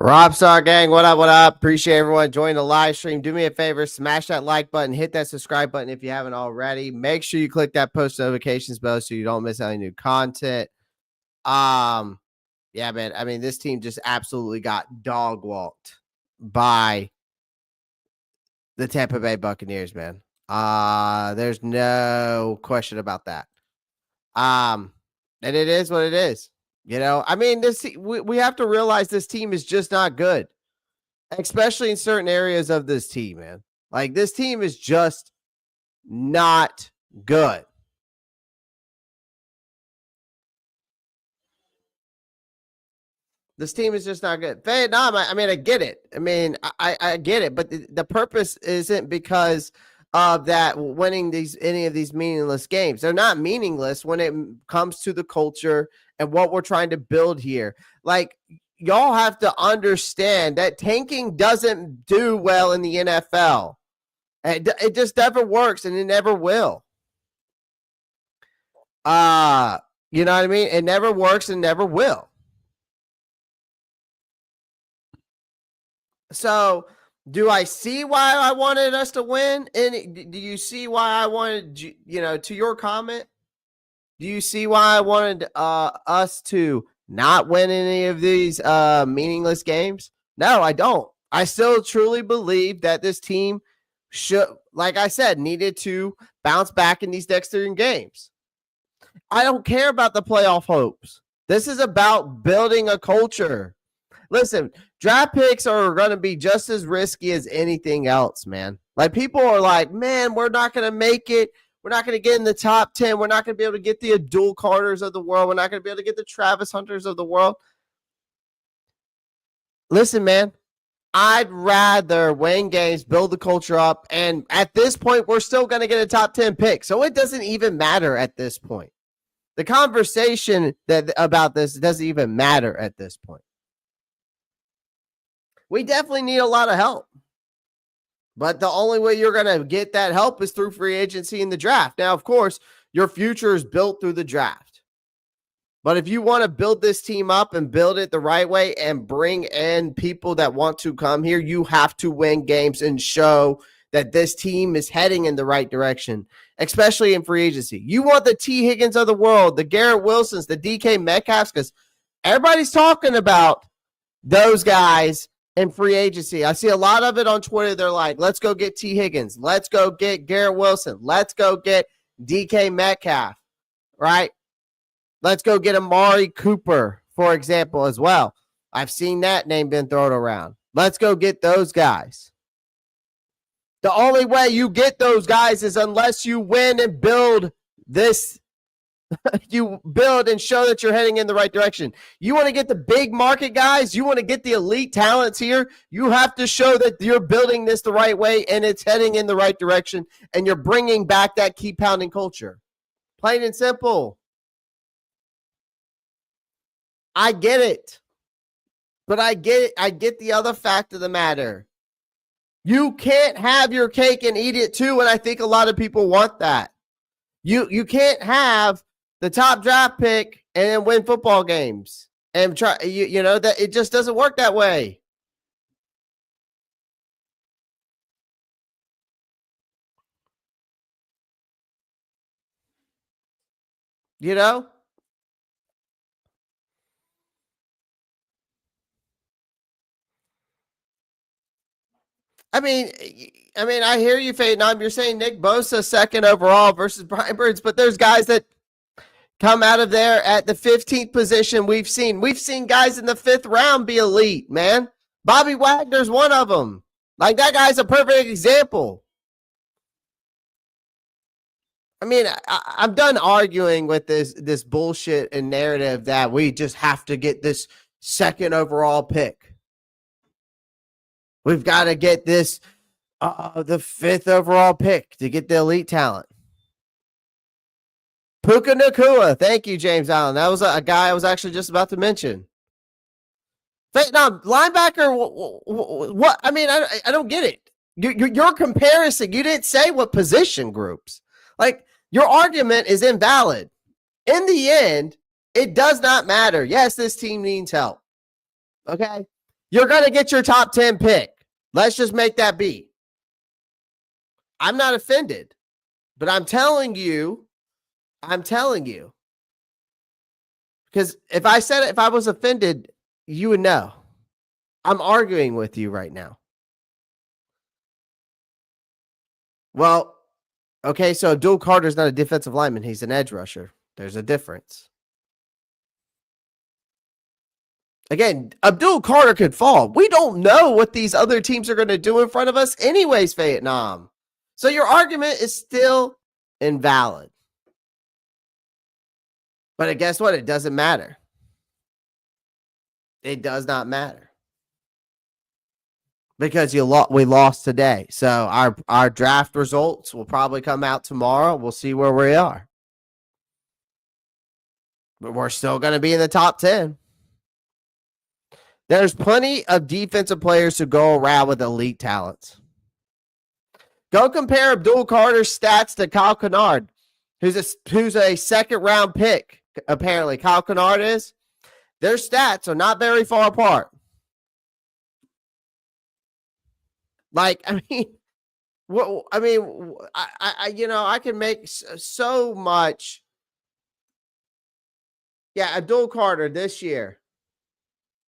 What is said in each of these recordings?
Robstar gang, what up? What up? Appreciate everyone joining the live stream. Do me a favor, smash that like button, hit that subscribe button if you haven't already. Make sure you click that post notifications bell so you don't miss any new content. Yeah, man. I mean, this team just absolutely got dog walked by the Tampa Bay Buccaneers, man. There's no question about that. And it is what it is. You know, I mean, we have to realize this team is just not good, especially in certain areas of this team, man. Like, this team is just not good. This team is just not good. Vietnam, I mean, I get it. I mean, I get it, but the purpose isn't because of that winning any of these meaningless games. They're not meaningless when it comes to the culture and what we're trying to build here. Like, y'all have to understand that tanking doesn't do well in the NFL. It just never works, and it never will. You know what I mean? It never works and never will. So, do I see why I wanted us to win? And do you see why I wanted, to your comment? Do you see why I wanted us to not win any of these meaningless games? No, I don't. I still truly believe that this team should, like I said, needed to bounce back in these next 3 games. I don't care about the playoff hopes. This is about building a culture. Listen, draft picks are going to be just as risky as anything else, man. Like, people are like, man, we're not going to make it. We're not going to get in the top 10. We're not going to be able to get the Abdul Carters of the world. We're not going to be able to get the Travis Hunters of the world. Listen, man, I'd rather win games, build the culture up, and at this point, we're still going to get a top 10 pick. So it doesn't even matter at this point. The conversation about this doesn't even matter at this point. We definitely need a lot of help. But the only way you're going to get that help is through free agency in the draft. Now, of course, your future is built through the draft. But if you want to build this team up and build it the right way and bring in people that want to come here, you have to win games and show that this team is heading in the right direction, especially in free agency. You want the T. Higgins of the world, the Garrett Wilsons, the DK Metcalfs, because everybody's talking about those guys in free agency. I see a lot of it on Twitter. They're like, let's go get T. Higgins. Let's go get Garrett Wilson. Let's go get DK Metcalf, right? Let's go get Amari Cooper, for example, as well. I've seen that name been thrown around. Let's go get those guys. The only way you get those guys is unless you win and build this. You build and show that you're heading in the right direction. You want to get the big market guys, you want to get the elite talents here, you have to show that you're building this the right way and it's heading in the right direction and you're bringing back that keep pounding culture. Plain and simple. I get it. But I get the other fact of the matter. You can't have your cake and eat it too, and I think a lot of people want that. You can't have the top draft pick and then win football games and try, you know, that it just doesn't work that way. You know? I mean, I hear you, Fadenam. You're saying Nick Bosa second overall versus Brian Burns, but there's guys that come out of there at the 15th position. We've seen guys in the 5th round be elite, man. Bobby Wagner's one of them. Like, that guy's a perfect example. I mean, I'm done arguing with this bullshit and narrative that we just have to get this second overall pick. We've got to get this the 5th overall pick to get the elite talent. Puka Nacua. Thank you, James Allen. That was a guy I was actually just about to mention. Now, linebacker, what? I mean, I don't get it. You're comparison. You didn't say what position groups. Like, your argument is invalid. In the end, it does not matter. Yes, this team needs help. Okay? You're going to get your top 10 pick. Let's just make that be. I'm not offended, but I'm telling you, because if I was offended, you would know. I'm arguing with you right now. Well, okay, so Abdul Carter's not a defensive lineman. He's an edge rusher. There's a difference. Again, Abdul Carter could fall. We don't know what these other teams are going to do in front of us anyways, Vietnam. So your argument is still invalid. But guess what? It doesn't matter. It does not matter. Because we lost today. So our draft results will probably come out tomorrow. We'll see where we are. But we're still going to be in the top 10. There's plenty of defensive players who go around with elite talents. Go compare Abdul Carter's stats to Kyle Kennard, who's a second-round pick, apparently. Kyle Kennard is. Their stats are not very far apart. Like, I can make so much. Yeah, Abdul Carter this year.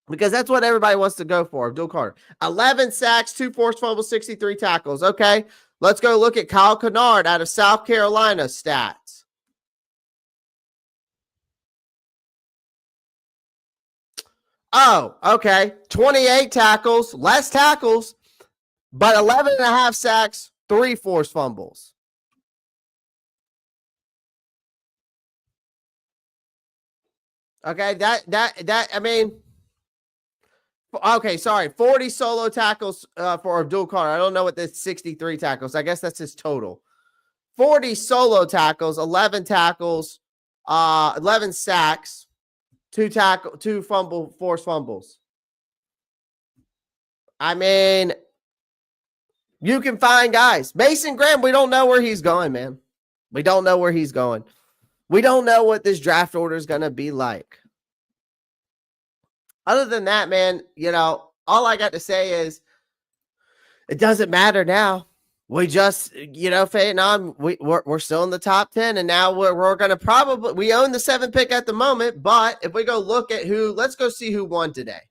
Because that's what everybody wants to go for, Abdul Carter. 11 sacks, 2 forced fumbles, 63 tackles. Okay, let's go look at Kyle Kennard out of South Carolina stats. Oh, okay. 28 tackles, less tackles, but 11 and a half sacks, 3 forced fumbles. Okay, okay, sorry. 40 solo tackles for Abdul Carter. I don't know what this 63 tackles. I guess that's his total. 40 solo tackles, 11 tackles, 11 sacks, 2 forced fumbles. I mean, you can find guys. Mason Graham, we don't know where he's going, man. We don't know where he's going. We don't know what this draft order is going to be like. Other than that, man, all I got to say is it doesn't matter now. We just, Vietnam, we're still in the top 10, and now we're going to we own the 7th pick at the moment, but if we go look at let's go see who won today.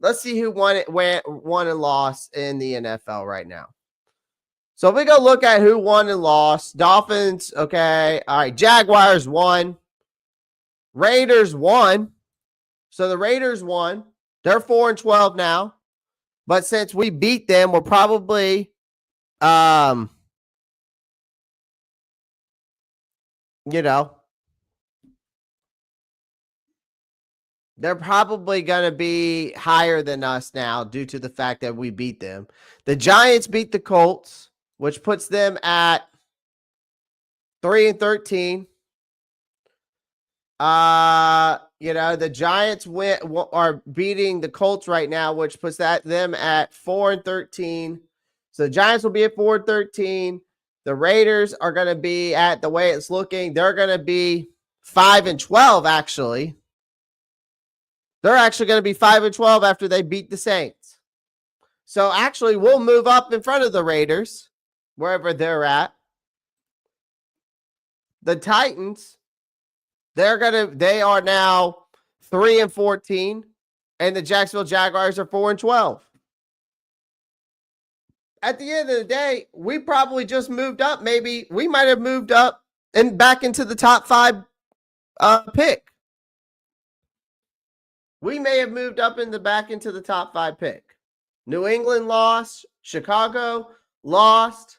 Let's see who won and lost in the NFL right now. So if we go look at who won and lost, Dolphins, okay. All right, Jaguars won. Raiders won. So the Raiders won. They're 4-12 now. But since we beat them, we're probably they're probably going to be higher than us now due to the fact that we beat them. The Giants beat the Colts, which puts them at 3-13. The Giants are beating the Colts right now, which puts them at 4-13. So the Giants will be at 4-13. The Raiders are going to be at the way it's looking. They're going to be 5-12, actually. They're actually going to be 5-12 after they beat the Saints. So actually, we'll move up in front of the Raiders, wherever they're at. The Titans, they are now 3-14, and the Jacksonville Jaguars are 4-12. At the end of the day, we probably just moved up. Maybe we might have moved up and back into the top 5 pick. We may have moved up back into the top 5 pick. New England lost. Chicago lost.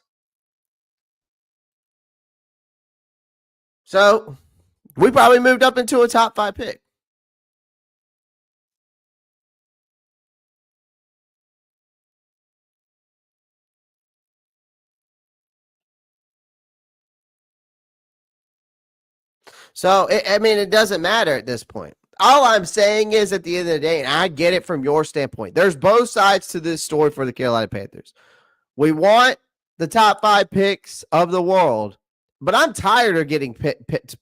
So we probably moved up into a top 5 pick. So, it doesn't matter at this point. All I'm saying is at the end of the day, and I get it from your standpoint, there's both sides to this story for the Carolina Panthers. We want the top 5 picks of the world, but I'm tired of getting picked.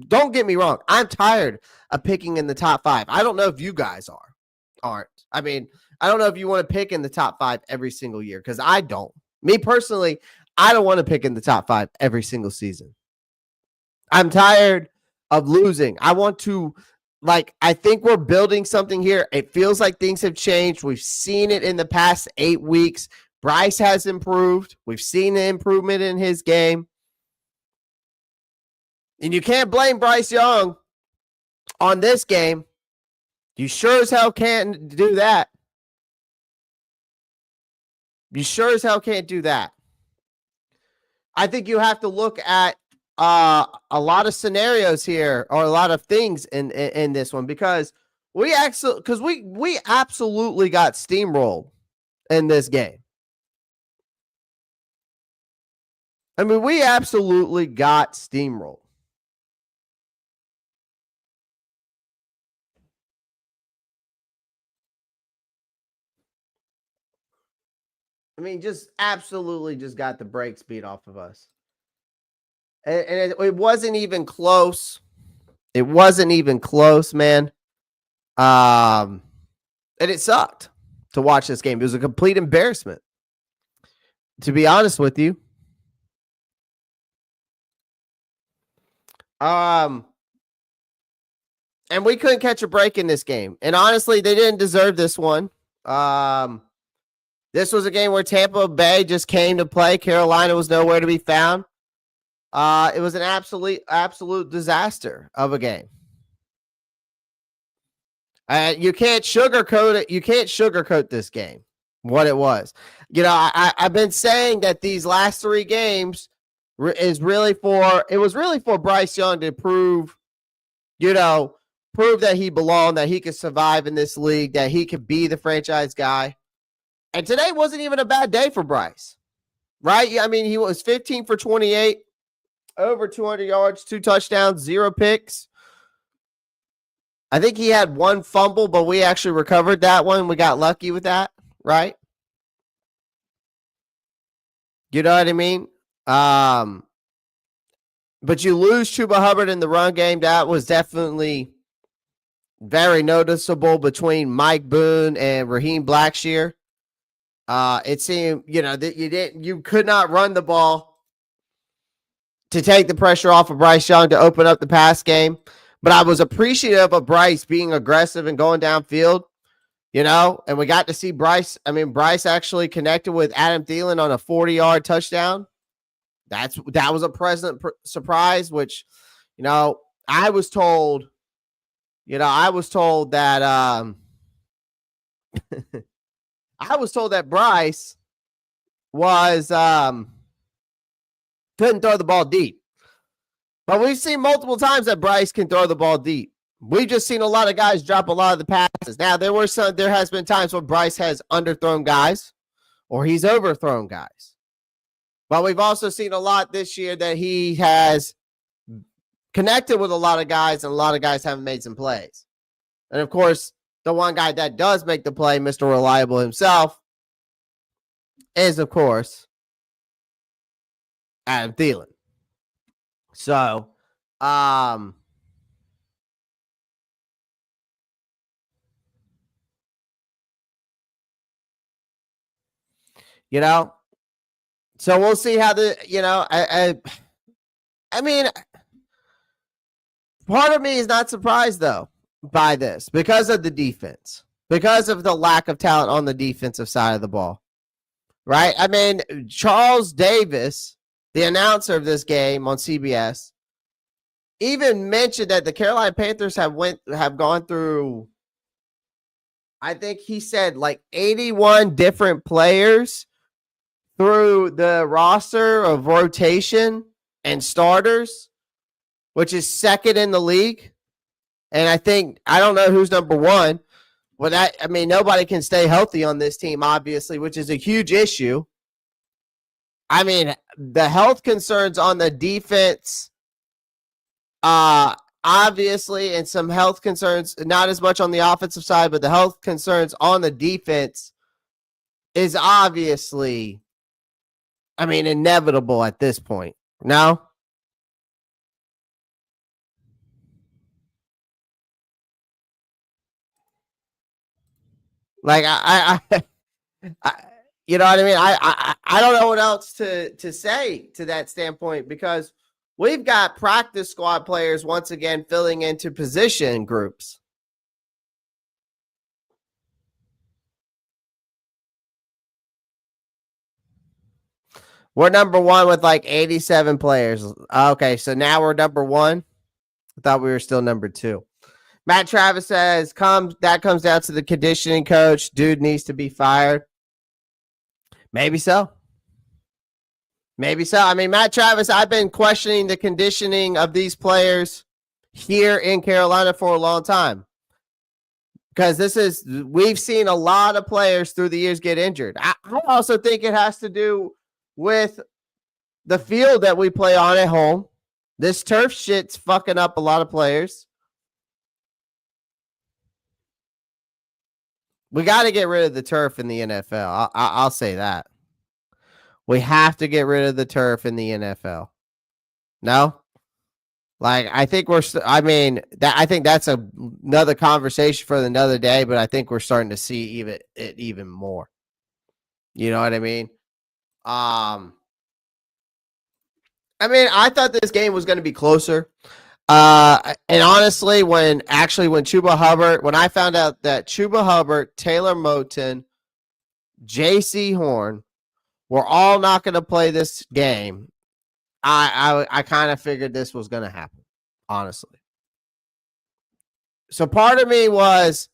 Don't get me wrong. I'm tired of picking in the top 5. I don't know if you guys are. aren't. I mean, I don't know if you want to pick in the top 5 every single year, because I don't. Me personally, I don't want to pick in the top 5 every single season. I'm tired of losing. I want to, I think we're building something here. It feels like things have changed. We've seen it in the past 8 weeks. Bryce has improved. We've seen the improvement in his game. And you can't blame Bryce Young on this game. You sure as hell can't do that. You sure as hell can't do that. I think you have to look at a lot of scenarios here, or a lot of things in this one, because we absolutely got steamrolled in this game. I mean, we absolutely got steamrolled. I mean, just absolutely just got the brakes beat off of us. And it wasn't even close. It wasn't even close, man. And it sucked to watch this game. It was a complete embarrassment, to be honest with you. And we couldn't catch a break in this game. And honestly, they didn't deserve this one. This was a game where Tampa Bay just came to play. Carolina was nowhere to be found. It was an absolute disaster of a game. You can't sugarcoat it. You can't sugarcoat this game, what it was. You know, I've been saying that these last 3 games was really for Bryce Young to prove that he belonged, that he could survive in this league, that he could be the franchise guy. And today wasn't even a bad day for Bryce, right? I mean, he was 15 for 28, over 200 yards, 2 touchdowns, 0 picks. I think he had 1 fumble, but we actually recovered that one. We got lucky with that, right? You know what I mean? But you lose Chuba Hubbard in the run game. That was definitely very noticeable between Mike Boone and Raheem Blackshear. It seemed, that you could not run the ball to take the pressure off of Bryce Young to open up the pass game. But I was appreciative of Bryce being aggressive and going downfield, and we got to see Bryce. I mean, Bryce actually connected with Adam Thielen on a 40-yard touchdown. That was a pleasant surprise, which, I was told that I was told that Bryce was couldn't throw the ball deep. But we've seen multiple times that Bryce can throw the ball deep. We've just seen a lot of guys drop a lot of the passes. Now, there has been times where Bryce has underthrown guys or he's overthrown guys. But we've also seen a lot this year that he has connected with a lot of guys, and a lot of guys haven't made some plays. And, of course, the one guy that does make the play, Mr. Reliable himself, is, of course, Adam Thielen. So, so we'll see how I mean, part of me is not surprised, though, by this because of the defense, because of the lack of talent on the defensive side of the ball, right? I mean, Charles Davis, the announcer of this game on CBS, even mentioned that the Carolina Panthers have gone through, I think he said, 81 different players through the roster of rotation and starters, which is second in the league. And I don't know who's number 1. Well, nobody can stay healthy on this team, obviously, which is a huge issue. I mean, the health concerns on the defense, obviously, and some health concerns, not as much on the offensive side, but the health concerns on the defense is obviously, inevitable at this point. No? Like I you know what I mean? I don't know what else to say to that standpoint because we've got practice squad players once again filling into position groups. We're number one with like 87 players. Okay, so now we're number one. I thought we were still number two. Matt Travis says, that comes down to the conditioning coach. Dude needs to be fired. Maybe so. Maybe so. I mean, Matt Travis, I've been questioning the conditioning of these players here in Carolina for a long time. Because we've seen a lot of players through the years get injured. I also think it has to do with the field that we play on at home. This turf shit's fucking up a lot of players. We got to get rid of the turf in the NFL. I'll say that. We have to get rid of the turf in the NFL. No? Like, I think I think that's another conversation for another day, but I think we're starting to see it even more. You know what I mean? I thought this game was going to be closer. And honestly, when I found out that Chuba Hubbard, Taylor Moton, J.C. Horn were all not going to play this game, I kind of figured this was going to happen, honestly. So part of me was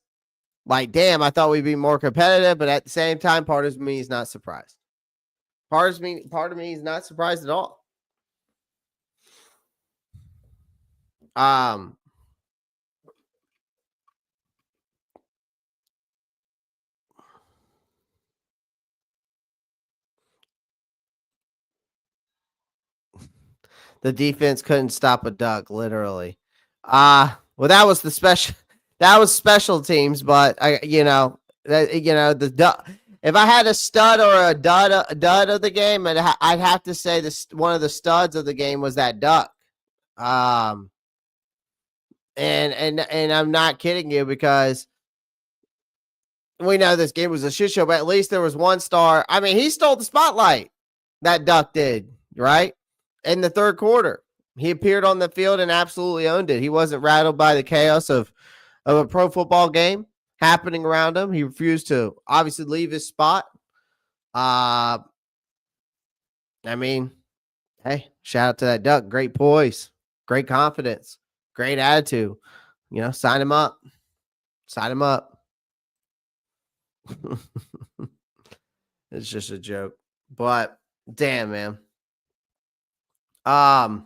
like, damn, I thought we'd be more competitive, but at the same time, part of me is not surprised. Part of me is not surprised at all. The defense couldn't stop a duck, literally. Well, that was special teams, but the duck. If I had a stud or a dud of the game, I'd have to say one of the studs of the game was that duck. And I'm not kidding you because we know this game was a shit show, but at least there was one star. I mean, he stole the spotlight. That duck did, right? In the third quarter, he appeared on the field and absolutely owned it. He wasn't rattled by the chaos of a pro football game happening around him. He refused to obviously leave his spot. Hey, shout out to that duck. Great poise, great confidence, great attitude. Sign him up. Sign him up. It's just a joke. But damn, man. The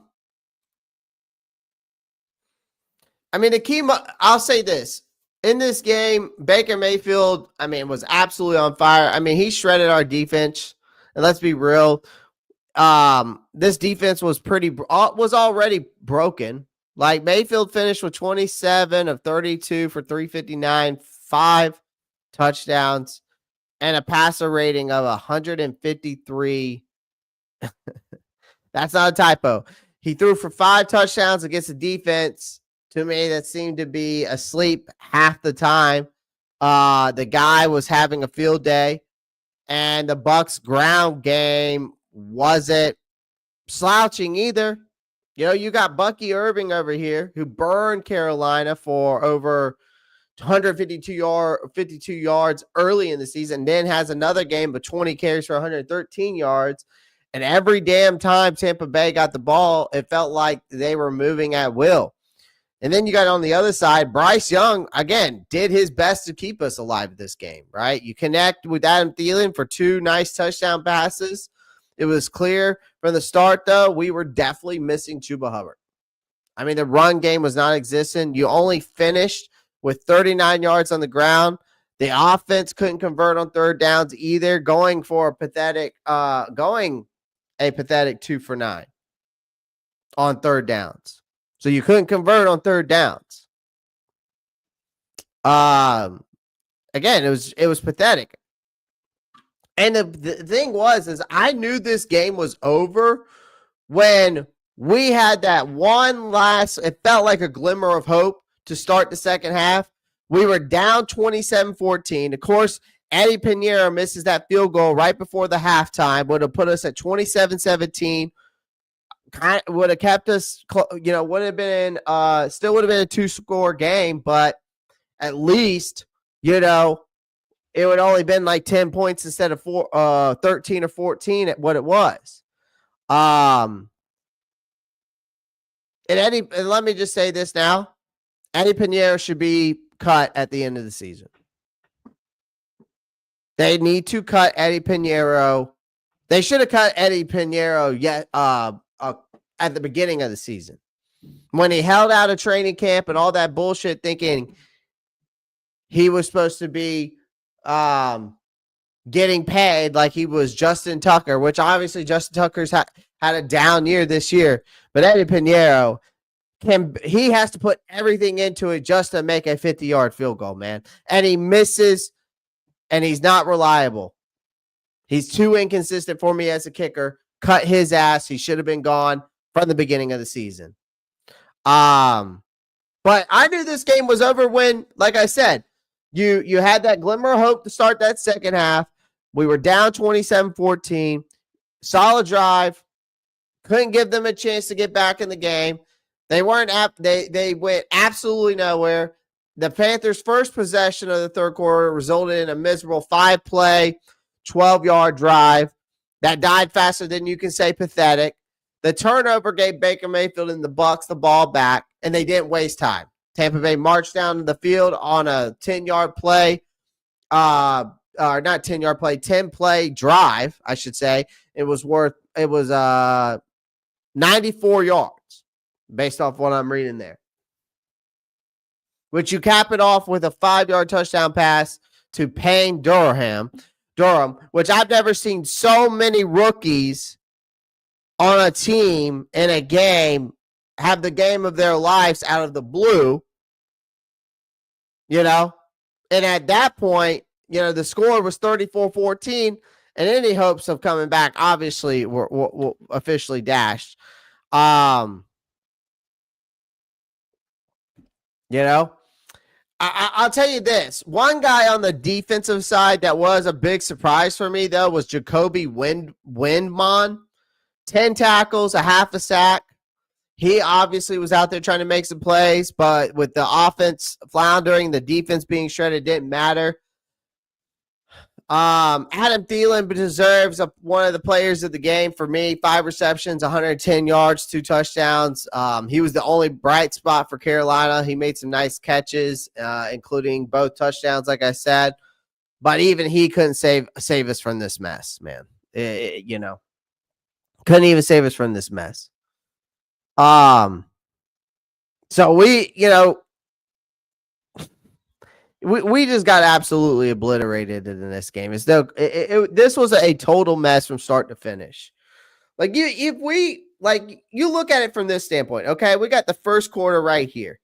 key, I'll say this. In this game, Baker Mayfield, was absolutely on fire. He shredded our defense. And let's be real. This defense was already broken. Like, Mayfield finished with 27 of 32 for 359, 5 touchdowns, and a passer rating of 153. That's not a typo. He threw for 5 touchdowns against a defense, to me, that seemed to be asleep half the time. The guy was having a field day, and the Bucs ground game wasn't slouching either. You got Bucky Irving over here who burned Carolina for over 152 yards early in the season, then has another game of 20 carries for 113 yards. And every damn time Tampa Bay got the ball, it felt like they were moving at will. And then you got on the other side, Bryce Young, again, did his best to keep us alive this game, right? You connect with Adam Thielen for 2 nice touchdown passes. It was clear from the start, though, we were definitely missing Chuba Hubbard. The run game was non-existent. You only finished with 39 yards on the ground. The offense couldn't convert on third downs either, going a pathetic 2 for 9 on third downs. So you couldn't convert on third downs. Again, it was pathetic. And the thing was I knew this game was over when we had that one last, it felt like a glimmer of hope to start the second half We were down 27-14. Of course, Eddie Pinheiro misses that field goal right before the halftime. Would have put us at 27-17. Would have kept us, would have been, still would have been a 2-score game, but at least, it would only been like 10 points instead of 13 or 14 at what it was. And let me just say this now. Eddie Pinheiro should be cut at the end of the season. They need to cut Eddie Pinheiro. They should have cut Eddie Pinheiro at the beginning of the season when he held out of training camp and all that bullshit, thinking he was supposed to be getting paid like he was Justin Tucker, which obviously Justin Tucker's had a down year this year. But Eddie Pinheiro, he has to put everything into it just to make a 50-yard field goal, man. And he misses, and he's not reliable. He's too inconsistent for me as a kicker. Cut his ass. He should have been gone from the beginning of the season. But I knew this game was over when, like I said, you had that glimmer of hope to start that second half. We were down 27-14. Solid drive. Couldn't give them a chance to get back in the game. They weren't they went absolutely nowhere. The Panthers' first possession of the third quarter resulted in a miserable 5-play, 12-yard drive that died faster than you can say pathetic. The turnover gave Baker Mayfield and the Bucs the ball back, and they didn't waste time. Tampa Bay marched down to the field on a 10-yard play, or not 10-yard play, 10-play drive, I should say. It was 94 yards based off what I'm reading there. Which you cap it off with a 5-yard touchdown pass to Payne Durham, which I've never seen so many rookies on a team in a game have the game of their lives out of the blue, And at that point, the score was 34-14, and any hopes of coming back obviously were officially dashed. I'll tell you this. One guy on the defensive side that was a big surprise for me, though, was Jacoby Windmon. 10 tackles, a half a sack. He obviously was out there trying to make some plays, but with the offense floundering, the defense being shredded, didn't matter. Adam Thielen deserves one of the players of the game for me. 5 receptions, 110 yards, 2 touchdowns. He was the only bright spot for Carolina. He made some nice catches, including both touchdowns, like I said. But even he couldn't save us from this mess, man. Couldn't even save us from this mess. So we just got absolutely obliterated in this game. This was a total mess from start to finish. You look at it from this standpoint, okay? We got the first quarter right here,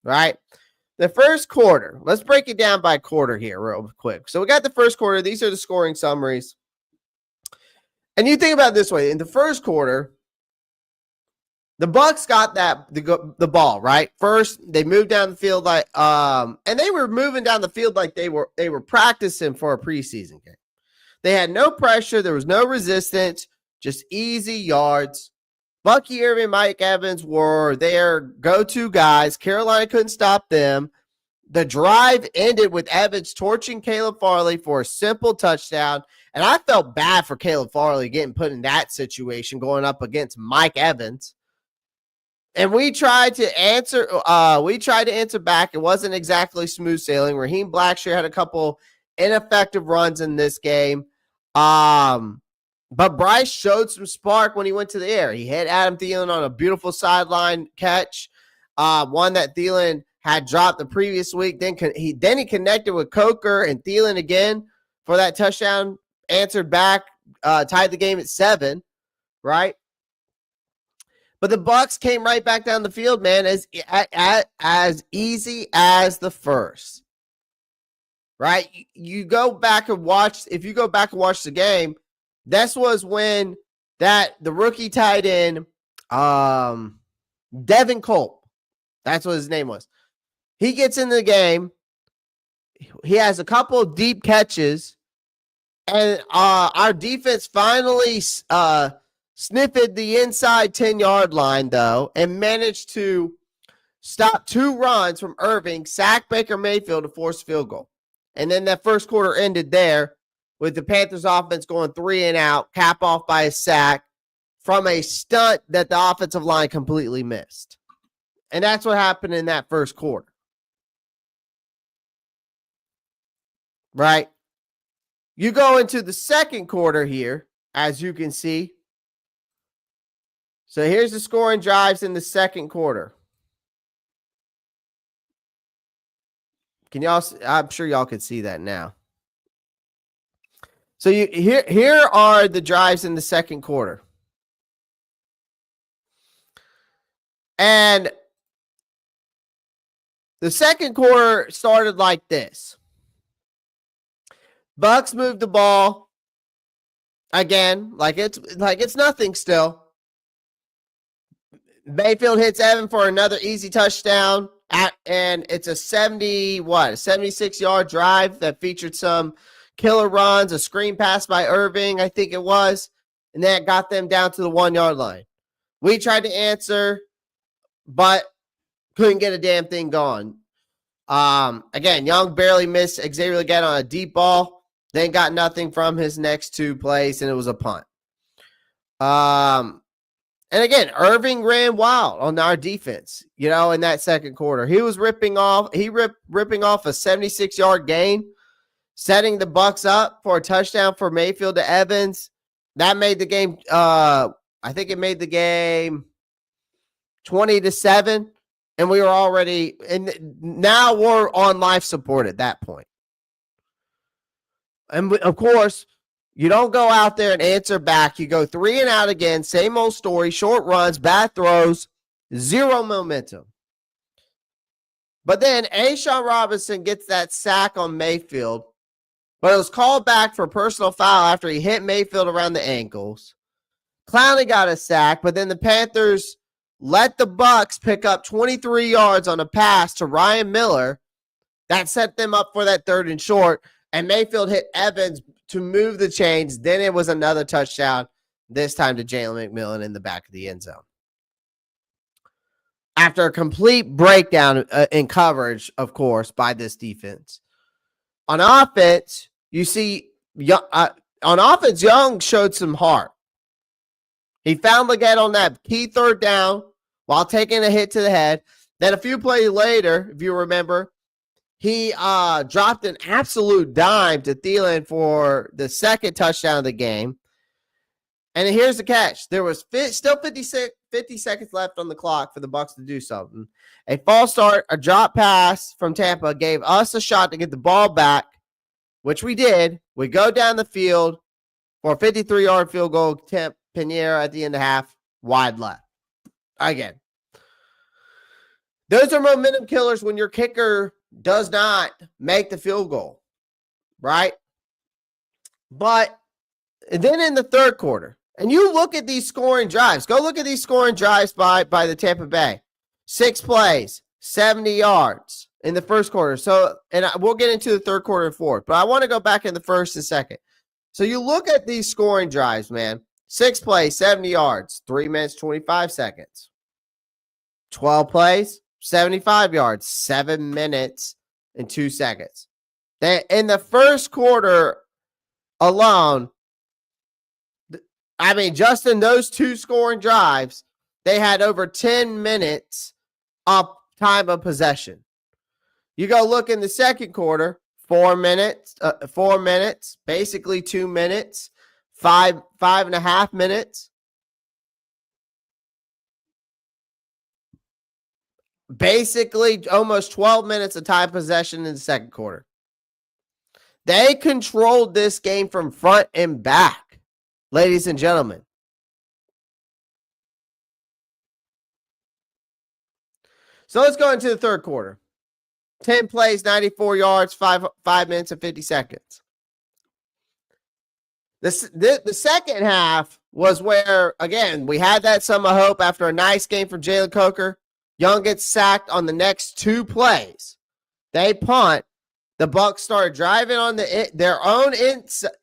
right? The first quarter. Let's break it down by quarter here real quick. So we got the first quarter. These are the scoring summaries. And you think about it this way. In the first quarter, the Bucs got the ball, right? First, they moved down the field and they were moving down the field like they were practicing for a preseason game. They had no pressure, there was no resistance, just easy yards. Bucky Irving, Mike Evans were their go-to guys. Carolina couldn't stop them. The drive ended with Evans torching Caleb Farley for a simple touchdown. And I felt bad for Caleb Farley getting put in that situation, going up against Mike Evans. And we tried to answer back. It wasn't exactly smooth sailing. Raheem Blackshear had a couple ineffective runs in this game. But Bryce showed some spark when he went to the air. He hit Adam Thielen on a beautiful sideline catch, one that Thielen had dropped the previous week. Then he connected with Coker and Thielen again for that touchdown, answered back, tied the game at 7, right? But the Bucs came right back down the field, man, as easy as the first. Right? You go back and watch. If you go back and watch the game, this was when the rookie tight end, Devin Culp, that's what his name was. He gets in the game. he has a couple of deep catches, and our defense finally sniffed the inside 10-yard line, though, and managed to stop 2 runs from Irving, sack Baker Mayfield to force field goal. And then that first quarter ended there with the Panthers offense going 3 and out, cap off by a sack from a stunt that the offensive line completely missed. And that's what happened in that first quarter. Right? You go into the second quarter here, as you can see. So here's the scoring drives in the second quarter. Can y'all? I'm sure y'all can see that now. So here are the drives in the second quarter. And the second quarter started like this. Bucs moved the ball again, like it's nothing still. Mayfield hits Evan for another easy touchdown, and it's a 76-yard drive that featured some killer runs, a screen pass by Irving, I think it was, and that got them down to the 1-yard line. We tried to answer, but couldn't get a damn thing going. Again, Young barely missed Xavier Legette on a deep ball. Then got nothing from his next 2 plays, and it was a punt. And again, Irving ran wild on our defense, in that second quarter. He was ripping off a 76-yard gain, setting the Bucs up for a touchdown for Mayfield to Evans. That made the game, I think it made the game 20-7, and we were already, and now we're on life support at that point. And of course, you don't go out there and answer back. You go 3 and out again. Same old story. Short runs, bad throws, 0 momentum. But then A'Shawn Robinson gets that sack on Mayfield. But it was called back for a personal foul after he hit Mayfield around the ankles. Clowney got a sack, but then the Panthers let the Bucs pick up 23 yards on a pass to Ryan Miller. That set them up for that 3rd and short. And Mayfield hit Evans to move the chains. Then it was another touchdown, this time to Jalen McMillan in the back of the end zone. After a complete breakdown in coverage, of course, by this defense. On offense, you see, Young showed some heart. He found Legette on that key 3rd down while taking a hit to the head. Then a few plays later, if you remember, he dropped an absolute dime to Thielen for the 2nd touchdown of the game. And here's the catch. There was still 50 seconds left on the clock for the Bucs to do something. A false start, a drop pass from Tampa gave us a shot to get the ball back, which we did. We go down the field for a 53-yard field goal attempt. Pinheiro at the end of half, wide left. Again, those are momentum killers when your kicker does not make the field goal, right? But then in the third quarter, and you look at these scoring drives. Go look at these scoring drives by the Tampa Bay. 6 plays, 70 yards in the first quarter. So, and we'll get into the third quarter and fourth, but I want to go back in the first and second. So you look at these scoring drives, man. 6 plays, 70 yards, 3 minutes, 25 seconds. 12 plays, 75 yards, 7 minutes and 2 seconds. In the first quarter alone, I mean, just in those 2 scoring drives, they had over 10 minutes of time of possession. You go look in the second quarter, 4 minutes, basically 2 minutes, 5.5 minutes. Basically almost 12 minutes of time possession in the second quarter. They controlled this game from front and back, ladies and gentlemen. So let's go into the third quarter. 10 plays, 94 yards, 5 minutes and 50 seconds. The second half was where, again, we had that sum of hope after a nice game from Jalen Coker. Young gets sacked on the next 2 plays. They punt, The Bucs started driving on their own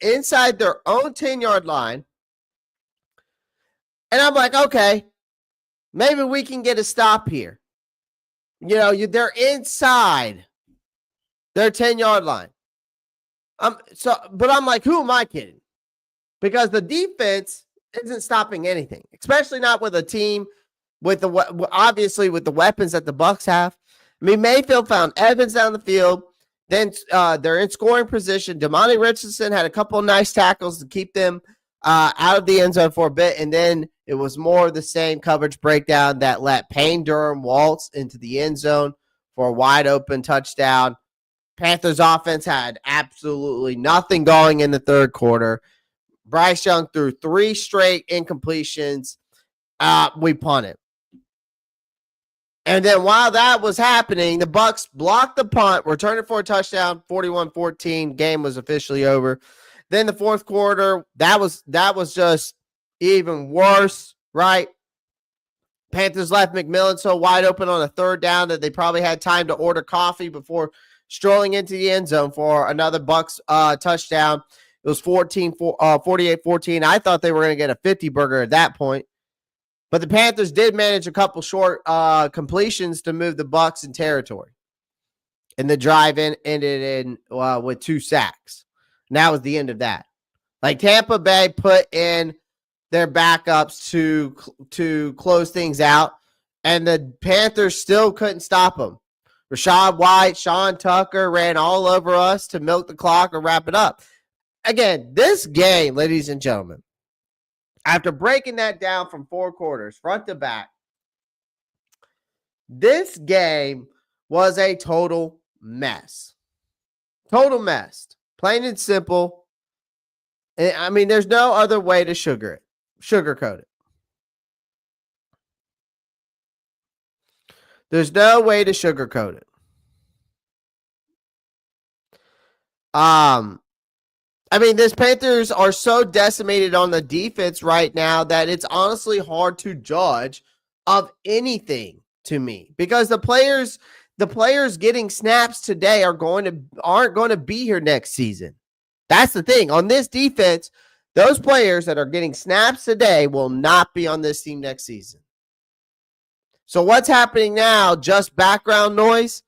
inside their own 10-yard line. And I'm like, okay, maybe we can get a stop here. They're inside their 10-yard line. But I'm like, who am I kidding? Because the defense isn't stopping anything, especially not with a team with obviously with the weapons that the Bucs have. I mean, Mayfield found Evans down the field. Then they're in scoring position. Damani Richardson had a couple of nice tackles to keep them out of the end zone for a bit. And then it was more of the same coverage breakdown that let Payne Durham waltz into the end zone for a wide open touchdown. Panthers offense had absolutely nothing going in the third quarter. Bryce Young threw 3 straight incompletions. We punted. And then while that was happening, the Bucs blocked the punt, returned it for a touchdown, 41-14. Game was officially over. Then the fourth quarter, that was just even worse, right? Panthers left McMillan so wide open on a third down that they probably had time to order coffee before strolling into the end zone for another Bucs touchdown. It was 48-14. I thought they were going to get a 50 burger at that point. But the Panthers did manage a couple short completions to move the Bucs in territory. And the drive ended in with 2 sacks. And that was the end of that. Like, Tampa Bay put in their backups to close things out, and the Panthers still couldn't stop them. Rashad White, Sean Tucker ran all over us to milk the clock or wrap it up. Again, this game, ladies and gentlemen, after breaking that down from 4 quarters, front to back, this game was a total mess. Total mess. Plain and simple. I mean, there's no other way to sugarcoat it. There's no way to sugarcoat it. I mean, this Panthers are so decimated on the defense right now that it's honestly hard to judge of anything to me, because the players getting snaps today aren't going to be here next season. That's the thing. On this defense, those players that are getting snaps today will not be on this team next season. So what's happening now? Just background noise?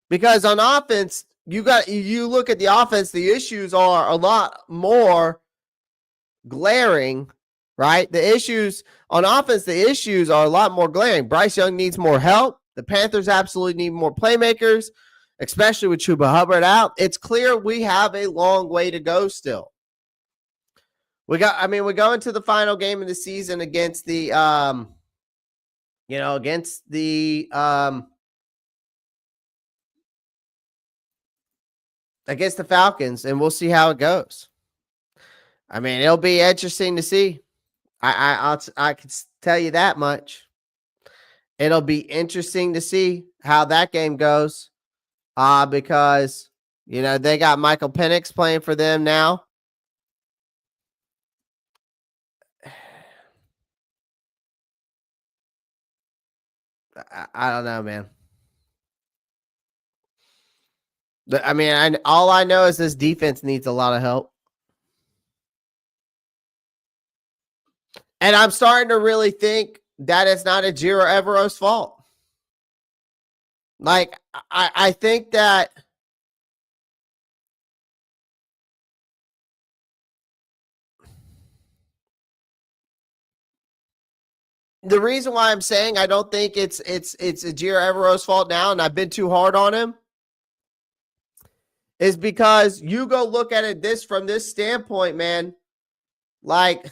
Because on offense, you look at the offense, the issues are a lot more glaring, right? The issues on offense, the issues are a lot more glaring. Bryce Young needs more help. The Panthers absolutely need more playmakers, especially with Chuba Hubbard out. It's clear we have a long way to go still. We go into the final game of the season against the against the Falcons, and we'll see how it goes. I mean, it'll be interesting to see. I can tell you that much. It'll be interesting to see how that game goes, because they got Michael Penix playing for them now. I don't know, man. I mean, all I know is this defense needs a lot of help. And I'm starting to really think that it's not Ejiro Evero's fault. Like, I think that the reason why I'm saying I don't think it's Ejiro Evero's fault now, and I've been too hard on him, is because you go look at it from this standpoint, man. Like,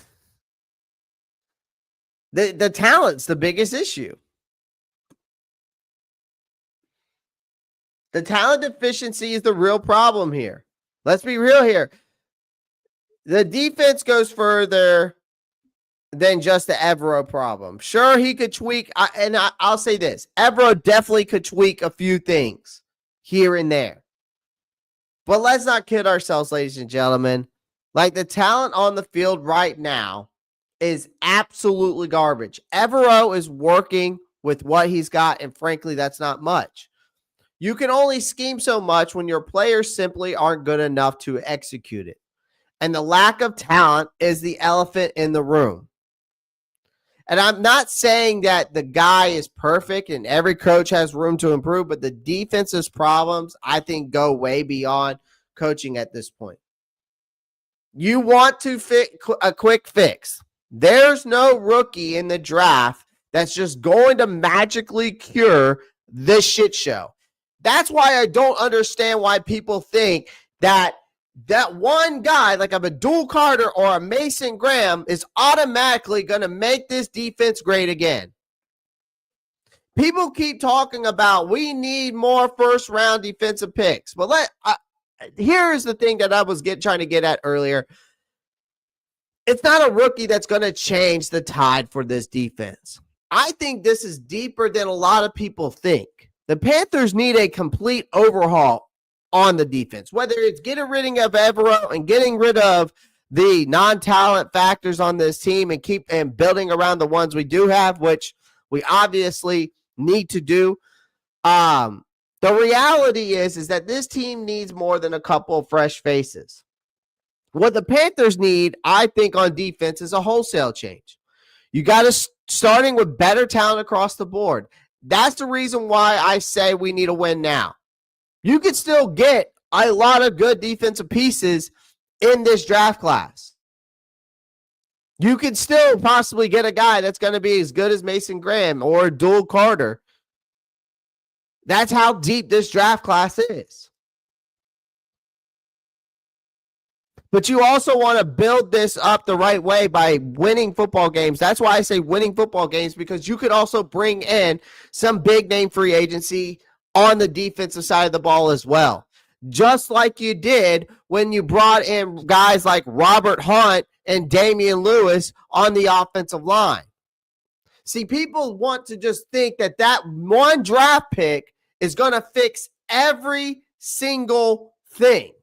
the talent's the biggest issue. The talent deficiency is the real problem here. Let's be real here. The defense goes further than just the Evero problem. Sure, he could tweak, and I'll say this. Evero definitely could tweak a few things here and there. But let's not kid ourselves, ladies and gentlemen. Like, the talent on the field right now is absolutely garbage. Evero is working with what he's got, and frankly, that's not much. You can only scheme so much when your players simply aren't good enough to execute it. And the lack of talent is the elephant in the room. And I'm not saying that the guy is perfect and every coach has room to improve, but the defense's problems, I think, go way beyond coaching at this point. You want to fit a quick fix. There's no rookie in the draft that's just going to magically cure this shit show. That's why I don't understand why people think that one guy like a Abdul Carter or a Mason Graham is automatically going to make this defense great again. People keep talking about we need more first-round defensive picks. But here is the thing that I was trying to get at earlier. It's not a rookie that's going to change the tide for this defense. I think this is deeper than a lot of people think. The Panthers need a complete overhaul on the defense, whether it's getting rid of Evero and getting rid of the non-talent factors on this team and building around the ones we do have, which we obviously need to do. The reality is that this team needs more than a couple of fresh faces. What the Panthers need, I think, on defense is a wholesale change. You got to starting with better talent across the board. That's the reason why I say we need a win now. You could still get a lot of good defensive pieces in this draft class. You could still possibly get a guy that's going to be as good as Mason Graham or Abdul Carter. That's how deep this draft class is. But you also want to build this up the right way by winning football games. That's why I say winning football games, because you could also bring in some big name free agency on the defensive side of the ball as well. Just like you did when you brought in guys like Robert Hunt and Damian Lewis on the offensive line. See, people want to just think that one draft pick is going to fix every single thing.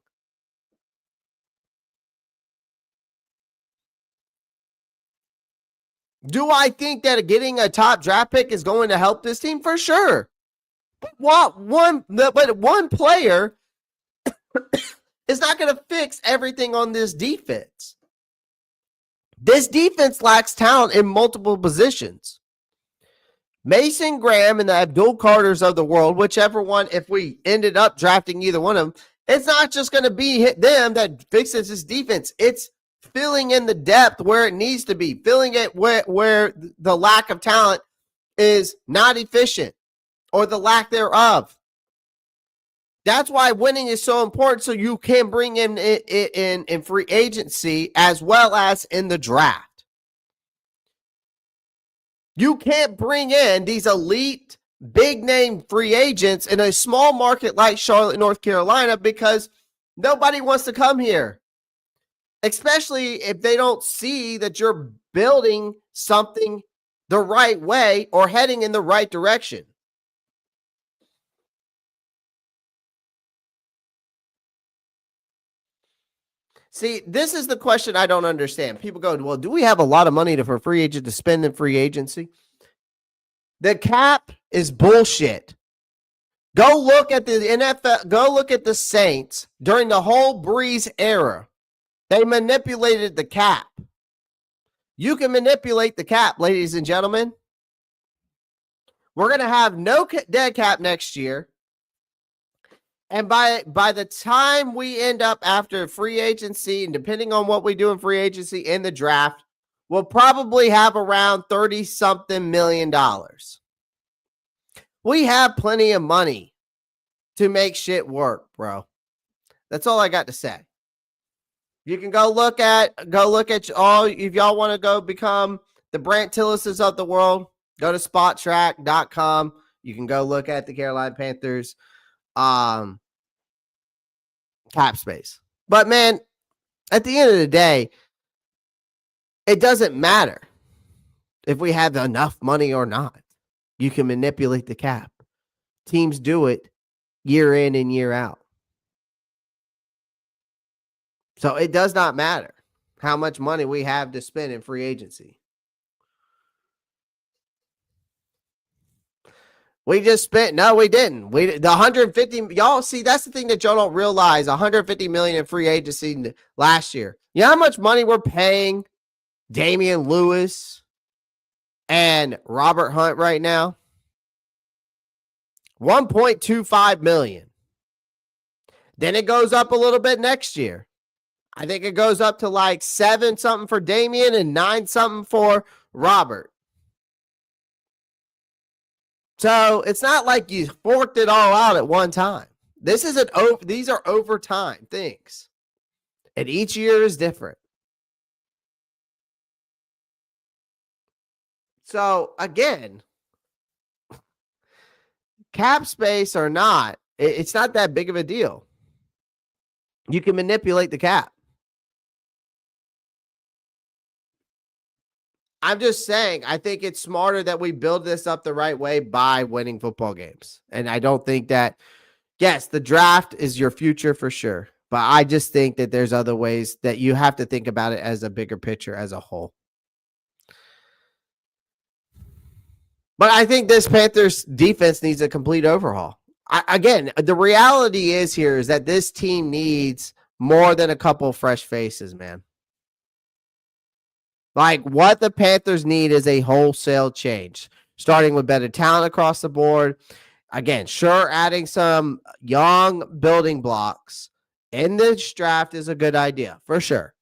Do I think that getting a top draft pick is going to help this team? For sure. But one player is not going to fix everything on this defense. This defense lacks talent in multiple positions. Mason Graham and the Abdul Carters of the world, whichever one, if we ended up drafting either one of them, it's not just going to be them that fixes this defense. It's filling in the depth where it needs to be, filling it where the lack of talent is not efficient or the lack thereof. That's why winning is so important, so you can bring in free agency as well as in the draft. You can't bring in these elite, big-name free agents in a small market like Charlotte, North Carolina, because nobody wants to come here, especially if they don't see that you're building something the right way or heading in the right direction. See, this is the question I don't understand. People go, well, do we have a lot of money for free agent to spend in free agency? The cap is bullshit. Go look at the NFL. Go look at the Saints during the whole Breeze era. They manipulated the cap. You can manipulate the cap, ladies and gentlemen. We're going to have no dead cap next year. And by the time we end up after free agency, and depending on what we do in free agency in the draft, we'll probably have around $30-something million. We have plenty of money to make shit work, bro. That's all I got to say. You can go look at all. If y'all want to go become the Brant Tillises of the world, go to spottrack.com. You can go look at the Carolina Panthers cap space. But man, at the end of the day, it doesn't matter if we have enough money or not. You can manipulate the cap. Teams do it year in and year out. So it does not matter how much money we have to spend in free agency. We just spent. No, we didn't. The 150. Y'all see, that's the thing that y'all don't realize. 150 million in free agency last year. You know how much money we're paying Damian Lewis and Robert Hunt right now? 1.25 million. Then it goes up a little bit next year. I think it goes up to like 7 something for Damian and 9 something for Robert. So it's not like you forked it all out at one time. These are overtime things. And each year is different. So again, cap space or not, it's not that big of a deal. You can manipulate the cap. I'm just saying, I think it's smarter that we build this up the right way by winning football games. And I don't think that, yes, the draft is your future for sure. But I just think that there's other ways that you have to think about it as a bigger picture as a whole. But I think this Panthers defense needs a complete overhaul. Again, the reality is that this team needs more than a couple fresh faces, man. Like, what the Panthers need is a wholesale change, starting with better talent across the board. Again, sure, adding some young building blocks in this draft is a good idea, for sure.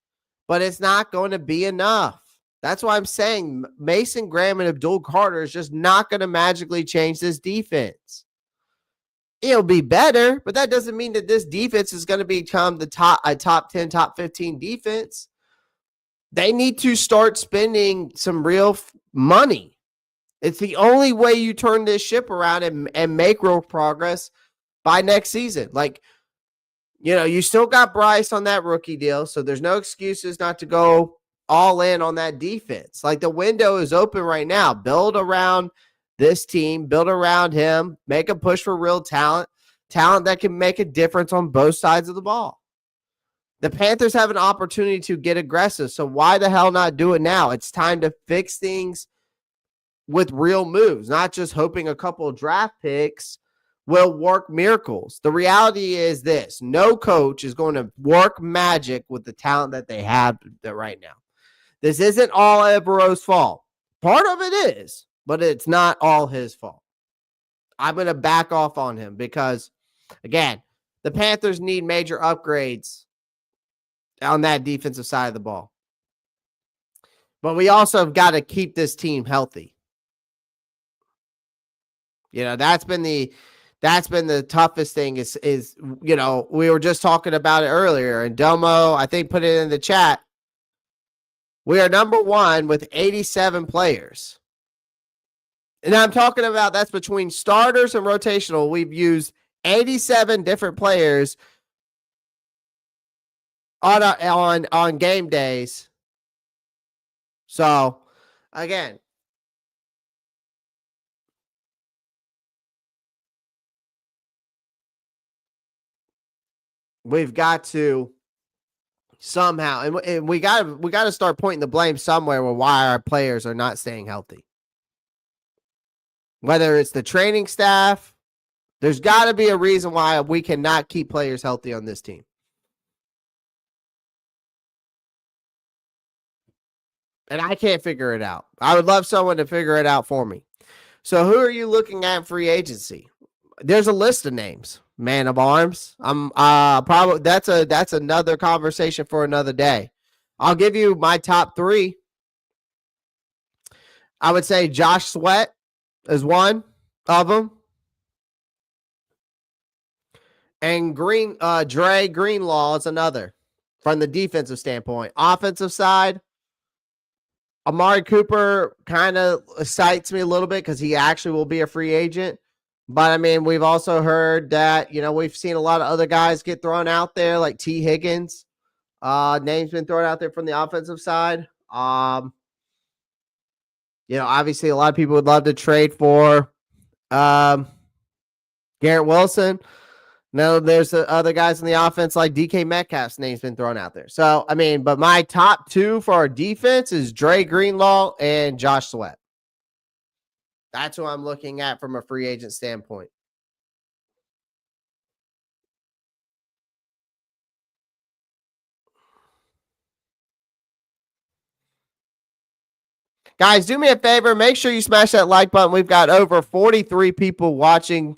But it's not going to be enough. That's why I'm saying Mason Graham and Abdul Carter is just not going to magically change this defense. It'll be better, but that doesn't mean that this defense is going to become a top 10, top 15 defense. They need to start spending some real money. It's the only way you turn this ship around and make real progress by next season. Like, you still got Bryce on that rookie deal, so there's no excuses not to go all in on that defense. Like, the window is open right now. Build around this team, build around him, make a push for real talent that can make a difference on both sides of the ball. The Panthers have an opportunity to get aggressive, so why the hell not do it now? It's time to fix things with real moves, not just hoping a couple of draft picks will work miracles. The reality is this: no coach is going to work magic with the talent that they have right now. This isn't all Evro's fault. Part of it is, but it's not all his fault. I'm going to back off on him because, again, the Panthers need major upgrades on that defensive side of the ball. But we also have got to keep this team healthy. That's been the toughest thing is we were just talking about it earlier, and Domo, I think, put it in the chat. We are number 1 with 87 players. And I'm talking about that's between starters and rotational. We've used 87 different players on game days. So, again, we've got to somehow, and we got to start pointing the blame somewhere with why our players are not staying healthy. Whether it's the training staff, there's got to be a reason why we cannot keep players healthy on this team. And I can't figure it out. I would love someone to figure it out for me. So who are you looking at in free agency? There's a list of names. Man of arms. I'm probably that's another conversation for another day. I'll give you my top 3. I would say Josh Sweat is one of them. And Dre Greenlaw is another from the defensive standpoint. Offensive side, Amari Cooper kind of excites me a little bit because he actually will be a free agent. But, I mean, we've also heard that, we've seen a lot of other guys get thrown out there, like T. Higgins. Name's been thrown out there from the offensive side. Obviously a lot of people would love to trade for Garrett Wilson. No, there's other guys in the offense like DK Metcalf's name's been thrown out there. So, I mean, but my top 2 for our defense is Dre Greenlaw and Josh Sweat. That's who I'm looking at from a free agent standpoint. Guys, do me a favor. Make sure you smash that like button. We've got over 43 people watching.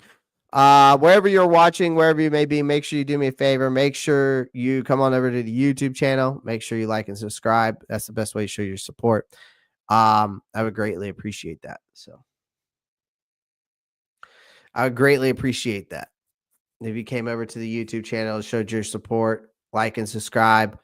Wherever you're watching, wherever you may be, make sure you do me a favor. Make sure you come on over to the YouTube channel. Make sure you like and subscribe. That's the best way to show your support. I would greatly appreciate that. So I would greatly appreciate that. If you came over to the YouTube channel, showed your support, like and subscribe.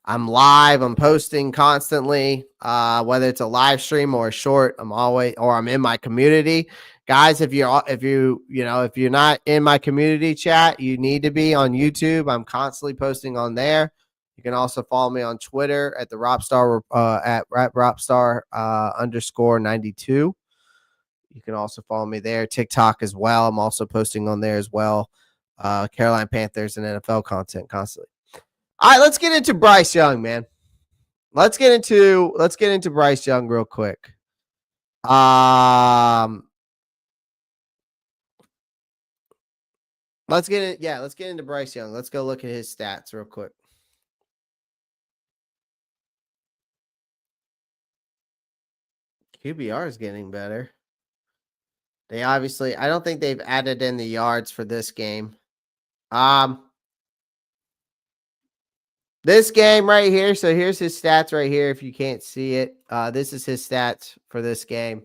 I'm live. I'm posting constantly, whether it's a live stream or a short. I'm in my community, guys. If you're not in my community chat, you need to be on YouTube. I'm constantly posting on there. You can also follow me on Twitter at the Roppstar at Roppstar _92. You can also follow me there. TikTok as well. I'm also posting on there as well. Carolina Panthers and NFL content constantly. All right, let's get into Bryce Young, man. Let's get into Bryce Young real quick. Let's get into Bryce Young. Let's go look at his stats real quick. QBR is getting better. I don't think they've added in the yards for this game. This game right here. So here's his stats right here. If you can't see it, this is his stats for this game.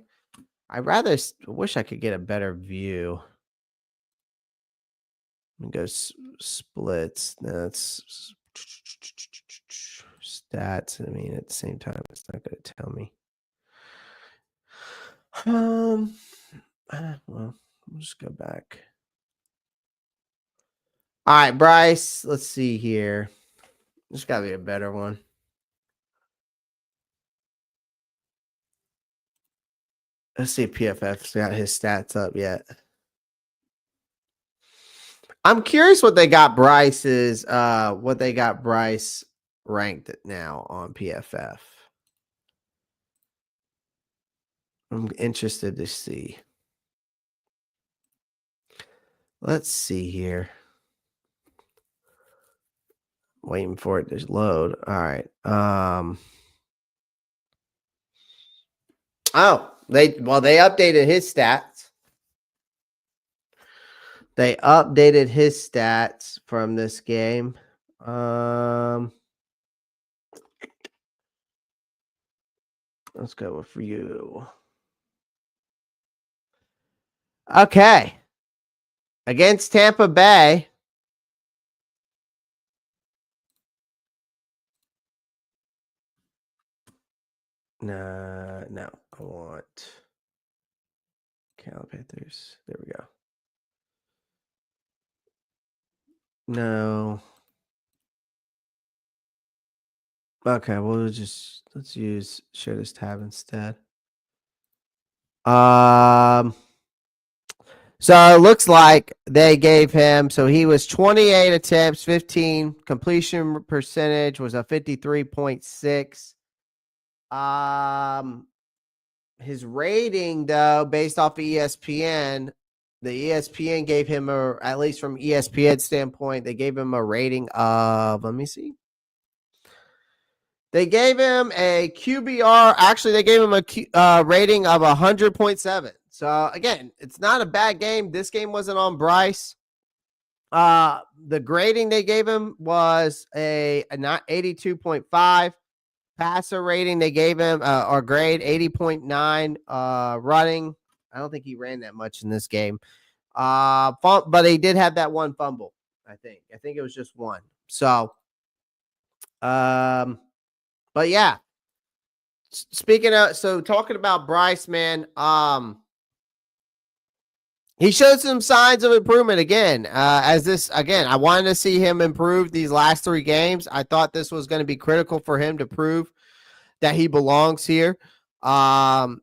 I wish I could get a better view. Let me go splits. That's stats. I mean, at the same time, it's not going to tell me. Well, we'll just go back. All right, Bryce. Let's see here. There's got to be a better one. Let's see if PFF's got his stats up yet. I'm curious what they got Bryce ranked now on PFF. I'm interested to see. Let's see here. Waiting for it to load. All right. They updated his stats. They updated his stats from this game. Let's go with you. Okay. Against Tampa Bay. No. I want Carolina Panthers. There we go. No. Okay, let's share this tab instead. So it looks like they gave him, so he was 28 attempts, 15 completion percentage was a 53.6. His rating, though, based off of ESPN, the ESPN gave him at least from ESPN's standpoint, they gave him a rating of, let me see. They gave him a QBR. Actually, they gave him a rating of 100.7. So, again, it's not a bad game. This game wasn't on Bryce. The grading they gave him was a 82.5. Passer rating they gave him, or grade 80.9. Running, I don't think he ran that much in this game. But he did have that one fumble, I think. I think it was just one. So, but yeah, talking about Bryce, man, he showed some signs of improvement again. I wanted to see him improve these last 3 games. I thought this was going to be critical for him to prove that he belongs here. I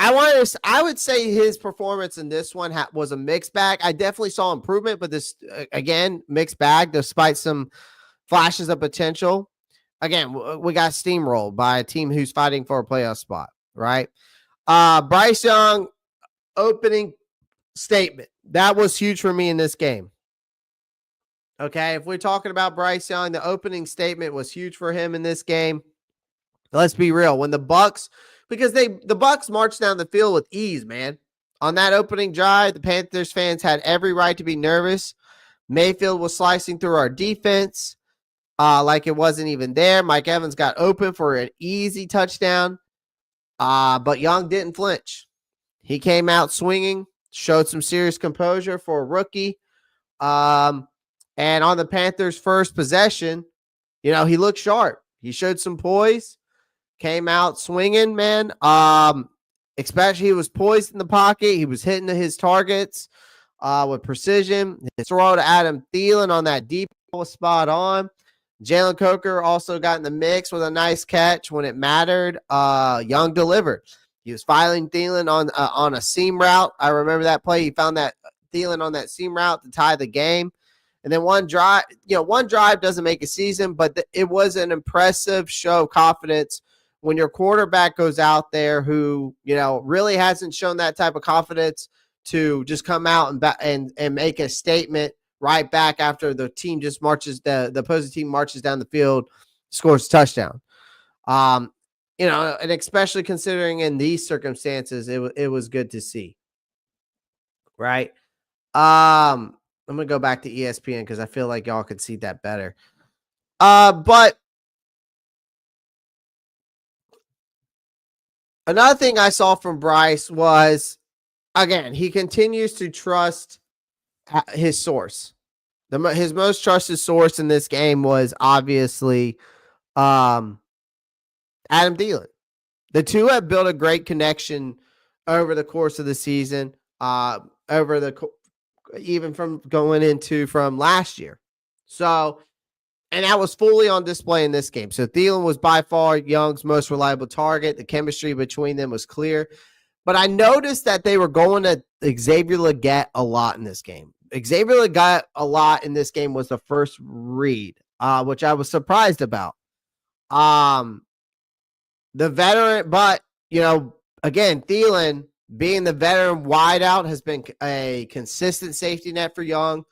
would say his performance in this one was a mixed bag. I definitely saw improvement, but this again, mixed bag, despite some flashes of potential. Again, we got steamrolled by a team who's fighting for a playoff spot. right? Bryce Young opening statement. That was huge for me in this game. Okay, if we're talking about Bryce Young, the opening statement was huge for him in this game. Let's be real. When the Bucs, because the Bucs marched down the field with ease, man. On that opening drive, the Panthers fans had every right to be nervous. Mayfield was slicing through our defense like it wasn't even there. Mike Evans got open for an easy touchdown, but Young didn't flinch. He came out swinging, showed some serious composure for a rookie. And on the Panthers' first possession, he looked sharp. He showed some poise, came out swinging, man. Especially he was poised in the pocket. He was hitting his targets with precision. His throw to Adam Thielen on that deep was spot on. Jalen Coker also got in the mix with a nice catch when it mattered. Young delivered. He was filing Thielen on a seam route. I remember that play. He found that Thielen on that seam route to tie the game. And then one drive doesn't make a season, but it was an impressive show of confidence when your quarterback goes out there who, really hasn't shown that type of confidence to just come out and make a statement right back after the team just marches, the opposing team marches down the field, scores a touchdown. And especially considering in these circumstances, it was good to see. Right. I'm going to go back to ESPN because I feel like y'all could see that better. But another thing I saw from Bryce was, again, he continues to trust his source. His most trusted source in this game was obviously Adam Thielen. The two have built a great connection over the course of the season, even from last year. So, and that was fully on display in this game. So Thielen was by far Young's most reliable target. The chemistry between them was clear. But I noticed that they were going to Xavier Legette a lot in this game. Xavier Legette a lot in this game was the first read, which I was surprised about. The veteran, but, again, Thielen being the veteran wideout has been a consistent safety net for Young.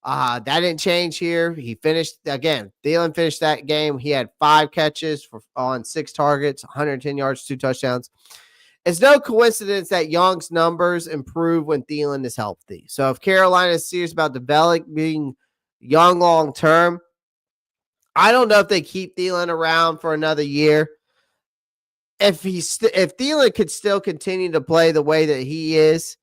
That didn't change here. Thielen finished that game. He had 5 catches on 6 targets, 110 yards, 2 touchdowns. It's no coincidence that Young's numbers improve when Thielen is healthy. So if Carolina is serious about developing Young long term, I don't know if they keep Thielen around for another year. If Thielen could still continue to play the way that he is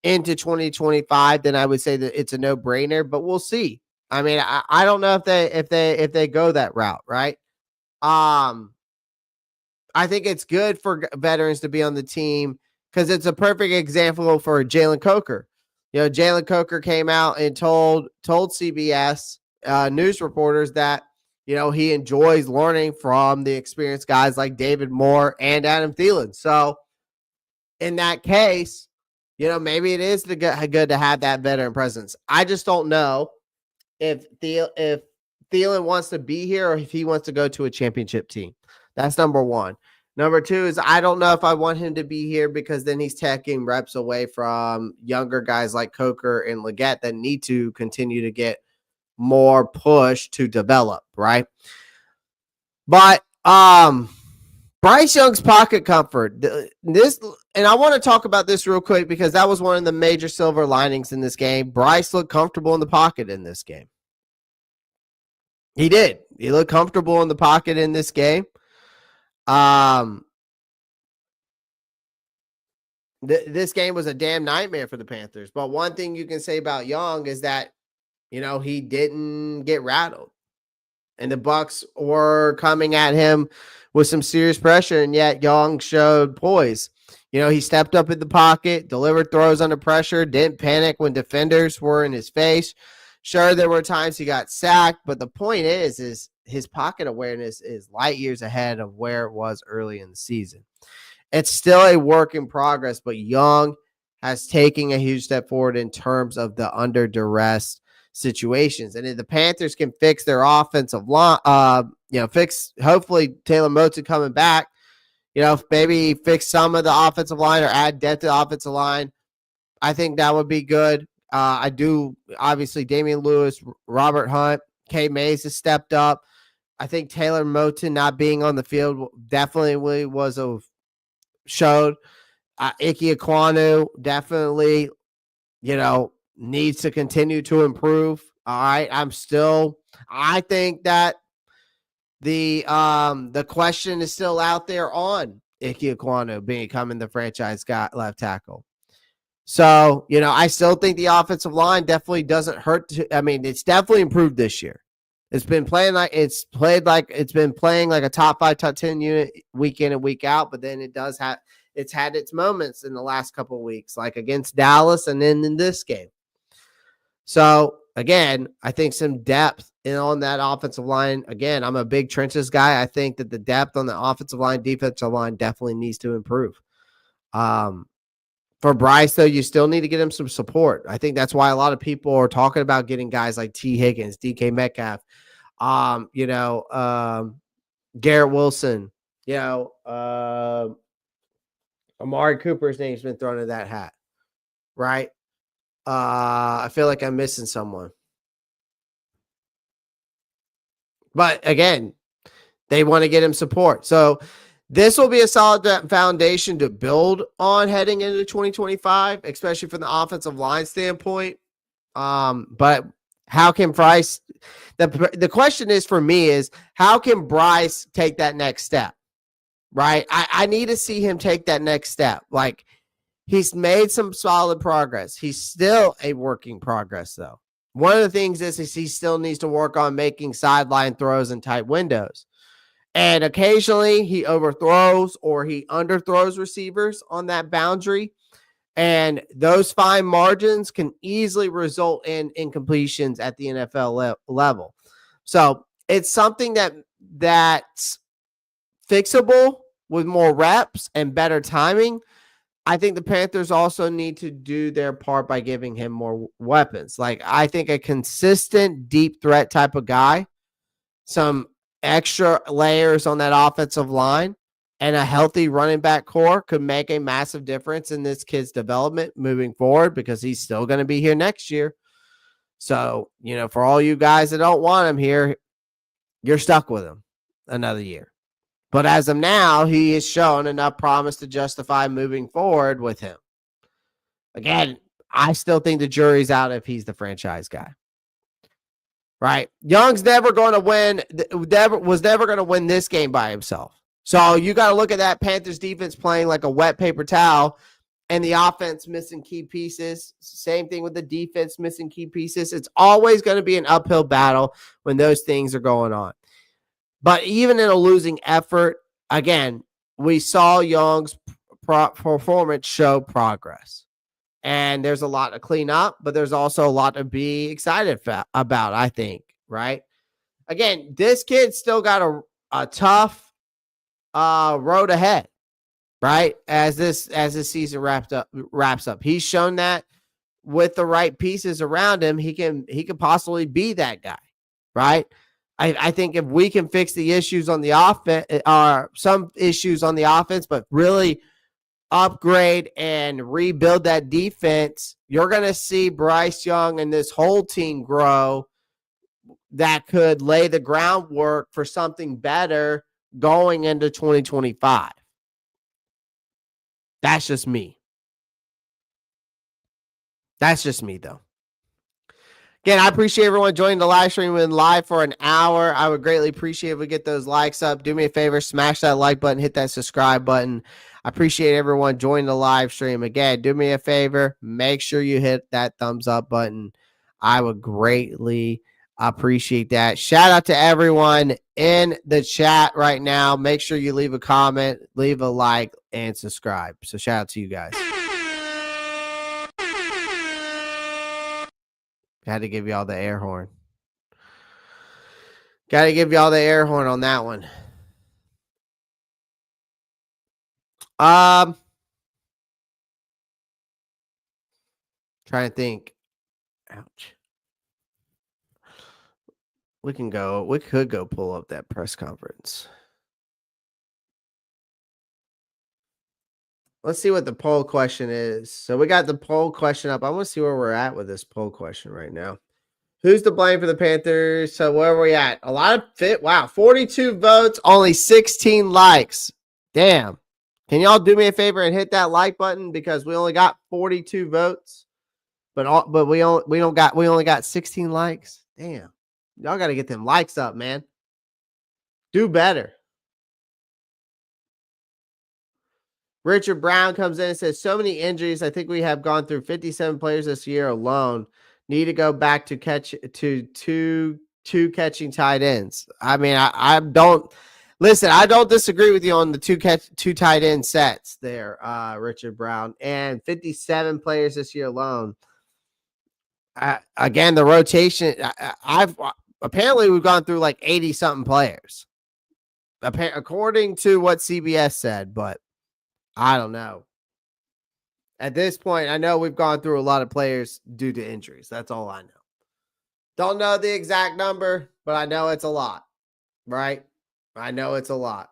into 2025, then I would say that it's a no-brainer, but we'll see. I mean, I don't know if they go that route, right? I think it's good for veterans to be on the team because it's a perfect example for Jalen Coker. Jalen Coker came out and told CBS news reporters that, he enjoys learning from the experienced guys like David Moore and Adam Thielen. So in that case, maybe it is good to have that veteran presence. I just don't know if Thielen wants to be here or if he wants to go to a championship team. That's number one. Number two is I don't know if I want him to be here because then he's taking reps away from younger guys like Coker and Legette that need to continue to get more push to develop, right? But Bryce Young's pocket comfort. And I want to talk about this real quick because that was one of the major silver linings in this game. Bryce looked comfortable in the pocket in this game. He did. He looked comfortable in the pocket in this game. This game was a damn nightmare for the Panthers. But one thing you can say about Young is that, he didn't get rattled. And the Bucs were coming at him with some serious pressure, and yet Young showed poise. He stepped up in the pocket, delivered throws under pressure, didn't panic when defenders were in his face. Sure, there were times he got sacked, but the point is his pocket awareness is light years ahead of where it was early in the season. It's still a work in progress, but Young has taken a huge step forward in terms of the under duress situations. And if the Panthers can fix their offensive line, hopefully Taylor Moton coming back, maybe fix some of the offensive line or add depth to the offensive line. I think that would be good. I do, obviously, Damian Lewis, Robert Hunt, K. Mays has stepped up. I think Taylor Moton not being on the field definitely was showed. Ike Ekwonu definitely, needs to continue to improve. All right. I think that the question is still out there on Ike Ekwonu becoming the franchise guy left tackle. So, I still think the offensive line definitely doesn't hurt. It's definitely improved this year. It's been playing like it's been playing like a top 5, top 10 unit week in and week out, but then it's had its moments in the last couple of weeks, like against Dallas and then in this game. So again, I think some depth on that offensive line. Again, I'm a big trenches guy. I think that the depth on the offensive line, defensive line definitely needs to improve. For Bryce, though, you still need to get him some support. I think that's why a lot of people are talking about getting guys like T. Higgins, DK Metcalf, Garrett Wilson, Amari Cooper's name's been thrown in that hat, right? I feel like I'm missing someone. But again, they want to get him support. So this will be a solid foundation to build on heading into 2025, especially from the offensive line standpoint. But how can Bryce the question is for me is how can Bryce take that next step? Right? I need to see him take that next step. Like he's made some solid progress. He's still a work in progress, though. One of the things is he still needs to work on making sideline throws in tight windows. And occasionally he overthrows or he underthrows receivers on that boundary. And those fine margins can easily result in incompletions at the NFL level. So it's something that's fixable with more reps and better timing. I think the Panthers also need to do their part by giving him more weapons. Like I think a consistent deep threat type of guy, some extra layers on that offensive line, and a healthy running back core could make a massive difference in this kid's development moving forward because he's still going to be here next year. So, for all you guys that don't want him here, you're stuck with him another year. But as of now, he has shown enough promise to justify moving forward with him. Again, I still think the jury's out if he's the franchise guy. Right? Young's never going to win, was never going to win this game by himself. So you got to look at that Panthers defense playing like a wet paper towel and the offense missing key pieces. Same thing with the defense missing key pieces. It's always going to be an uphill battle when those things are going on. But even in a losing effort, again, we saw Young's performance show progress. And there's a lot to clean up, but there's also a lot to be excited about, I think, right? Again, this kid still got a tough road ahead, right? As this season wraps up. He's shown that with the right pieces around him, he can possibly be that guy, right? I think if we can fix the issues on the offense, or some issues on the offense, but really upgrade and rebuild that defense, you're going to see Bryce Young and this whole team grow that could lay the groundwork for something better going into 2025. That's just me. That's just me, though. Again, I appreciate everyone joining the live stream and live for an hour. I would greatly appreciate if we get those likes up. Do me a favor, smash that like button, hit that subscribe button. I appreciate everyone joining the live stream. Again, do me a favor, make sure you hit that thumbs up button. I would greatly appreciate that. Shout out to everyone in the chat right now. Make sure you leave a comment, leave a like, and subscribe. So shout out to you guys. Had to give y'all the air horn. Got to give y'all the air horn on that one. Trying to think. Ouch. We could go pull up that press conference. Let's see what the poll question is. So we got the poll question up. I want to see where we're at with this poll question right now. Who's to blame for the Panthers? So where are we at? A lot of fit. Wow, 42 votes, only 16 likes. Damn. Can y'all do me a favor and hit that like button because we only got 42 votes, but we only got 16 likes. Damn. Y'all got to get them likes up, man. Do better. Richard Brown comes in and says, so many injuries. I think we have gone through 57 players this year alone. Need to go back to two catching tight ends. I mean, I don't listen. I don't disagree with you on the two tight end sets there, Richard Brown, and 57 players this year alone. Again, the rotation. I've apparently we've gone through like 80 something players, according to what CBS said, but I don't know. At this point, I know we've gone through a lot of players due to injuries. That's all I know. Don't know the exact number, but I know it's a lot, right? I know it's a lot.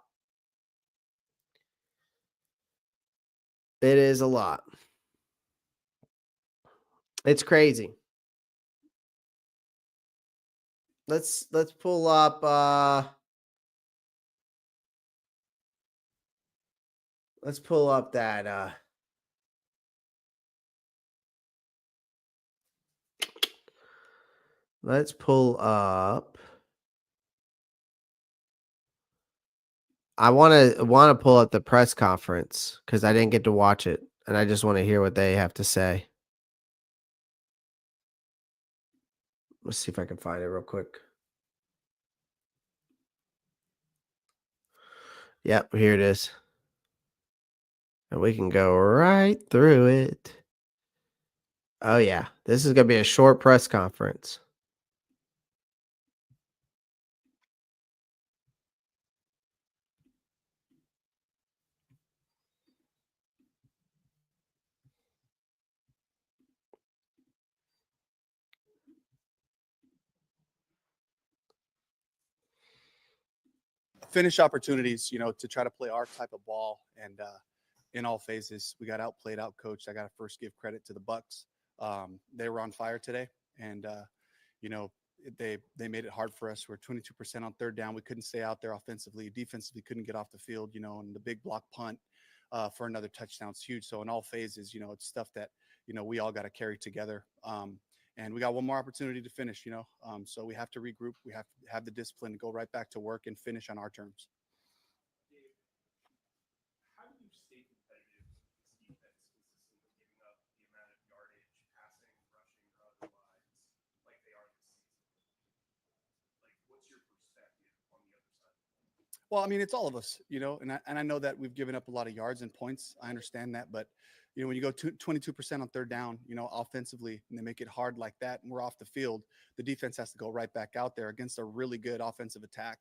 It is a lot. It's crazy. Let's pull up let's pull up that let's pull up. I want to pull up the press conference because I didn't get to watch it, and I just want to hear what they have to say. Let's see if I can find it real quick. Yep, here it is. And we can go right through it. Oh, yeah. This is going to be a short press conference. Finish opportunities, to try to play our type of ball. And in all phases, we got outplayed, outcoached. I got to first give credit to the Bucs. They were on fire today. And, they made it hard for us. We're 22% on third down. We couldn't stay out there offensively. Defensively, couldn't get off the field, and the big block punt for another touchdown is huge. So in all phases, it's stuff that, we all got to carry together. And we got one more opportunity to finish, so we have to regroup. We have to have the discipline to go right back to work and finish on our terms. How do you stay competitive with this defense consistently giving up the amount of yardage, passing, rushing, or otherwise, like they are this season? Like, what's your perspective on the other side? Well, I mean, it's all of us, and I know that we've given up a lot of yards and points. I understand that, but when you go 22% on third down, offensively, and they make it hard like that, and we're off the field, the defense has to go right back out there against a really good offensive attack.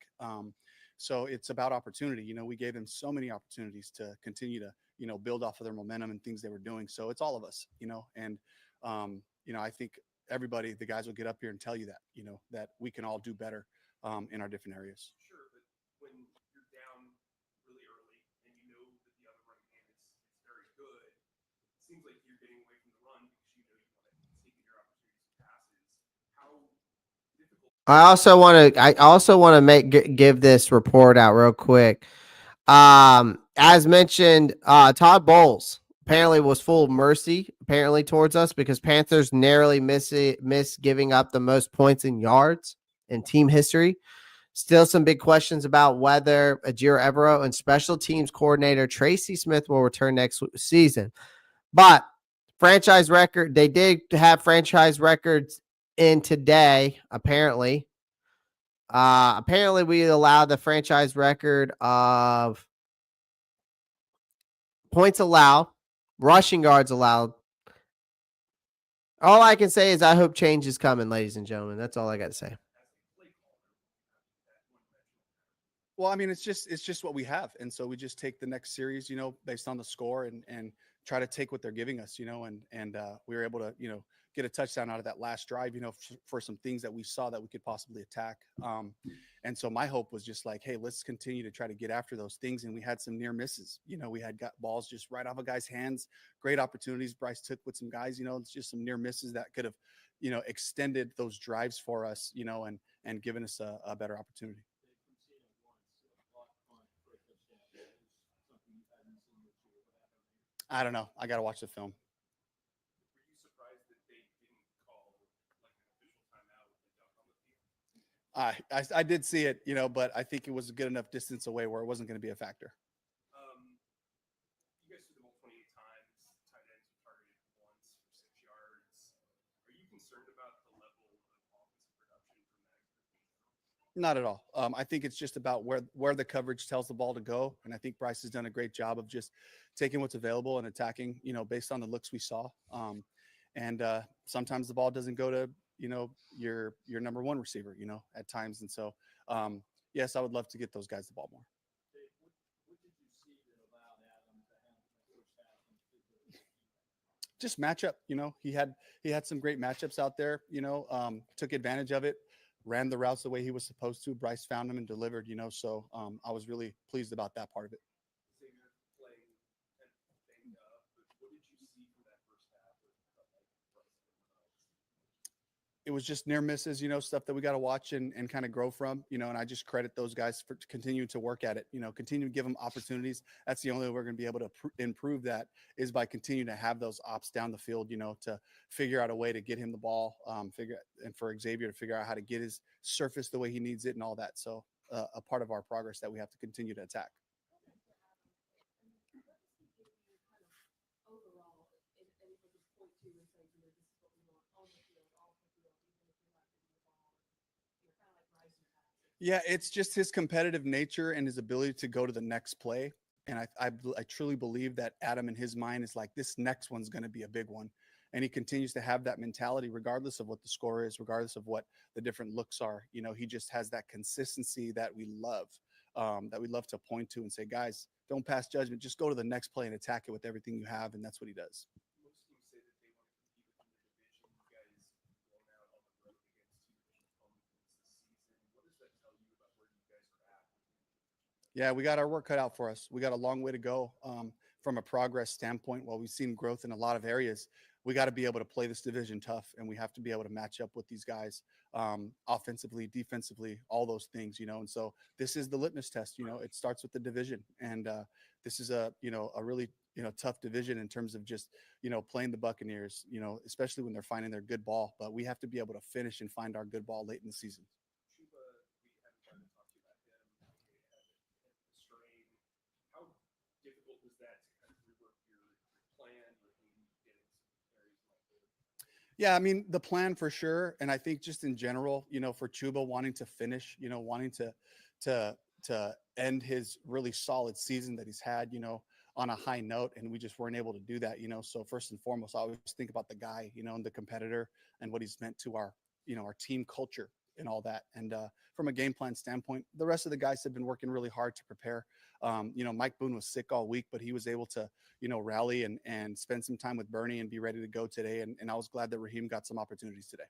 So it's about opportunity. We gave them so many opportunities to continue to, build off of their momentum and things they were doing. So it's all of us, and I think everybody, the guys will get up here and tell you that, that we can all do better in our different areas. Sure, but when you're down really early and you know that the other running game is very good, it seems like you're getting away from the run because you want to take your opportunities with passes. How difficult? I also want to give this report out real quick. As mentioned, Todd Bowles apparently was full of mercy apparently towards us because Panthers narrowly miss giving up the most points in yards in team history. Still some big questions about whether Ajiro Evero and special teams coordinator Tracy Smith will return next season. But franchise record, they did have franchise records in today, apparently. Apparently we allowed the franchise record of points allowed, rushing yards allowed. All I can say is I hope change is coming, ladies and gentlemen. That's all I got to say. Well, I mean, it's just what we have. And so we just take the next series, based on the score and try to take what they're giving us, and we were able to, get a touchdown out of that last drive, for some things that we saw that we could possibly attack. And so my hope was just like, hey, let's continue to try to get after those things. And we had some near misses. We had got balls just right off a guy's hands, great opportunities Bryce took with some guys. It's just some near misses that could have, extended those drives for us, and given us a better opportunity. I don't know. I got to watch the film. Were you surprised that they didn't call like an official timeout with the duck on the field? I did see it, but I think it was a good enough distance away where it wasn't going to be a factor. You guys threw the ball 28 times. Tight ends were targeted once for 6 yards. Are you concerned about the level of offensive production from that group? Not at all. I think it's just about where the coverage tells the ball to go. And I think Bryce has done a great job of just taking what's available and attacking, based on the looks we saw. And sometimes the ball doesn't go to, your number one receiver, at times. And so, yes, I would love to get those guys the ball more. What did you see that allowed Adam to have the first half? Just matchup, he had some great matchups out there, took advantage of it, ran the routes the way he was supposed to. Bryce found them and delivered, so I was really pleased about that part of it. Xavier playing and banged up, but what did you see from that first half with Bryce? It was just near misses, stuff that we got to watch and kind of grow from, and I just credit those guys for continuing to work at it, continue to give them opportunities. That's the only way we're going to be able to improve that is by continuing to have those ops down the field, to figure out a way to get him the ball, and for Xavier to figure out how to get his surface the way he needs it and all that. So a part of our progress that we have to continue to attack. Yeah, it's just his competitive nature and his ability to go to the next play. And I truly believe that Adam in his mind is like, this next one's going to be a big one. And he continues to have that mentality, regardless of what the score is, regardless of what the different looks are. He just has that consistency that we love to point to and say, guys, don't pass judgment. Just go to the next play and attack it with everything you have. And that's what he does. Most teams say that they want to compete within the division. You guys blown out on the road against 2 division opponents this season. What does that tell you about where you guys are at? Yeah, we got our work cut out for us. We got a long way to go from a progress standpoint. While we've seen growth in a lot of areas, we got to be able to play this division tough, and we have to be able to match up with these guys offensively, defensively, all those things, And so this is the litmus test. It starts with the division, and this is a really tough division in terms of just playing the Buccaneers, especially when they're finding their good ball. But we have to be able to finish and find our good ball late in the season. How difficult was that to kind of rework your plan with getting some areas like that? Yeah, I mean, the plan for sure. And I think just in general, for Chuba wanting to finish, wanting to end his really solid season that he's had, on a high note, and we just weren't able to do that, So first and foremost, I always think about the guy, and the competitor and what he's meant to our, our team culture and all that. And from a game plan standpoint, the rest of the guys have been working really hard to prepare. Mike Boone was sick all week, but he was able to, rally and spend some time with Bernie and be ready to go today. And I was glad that Raheem got some opportunities today.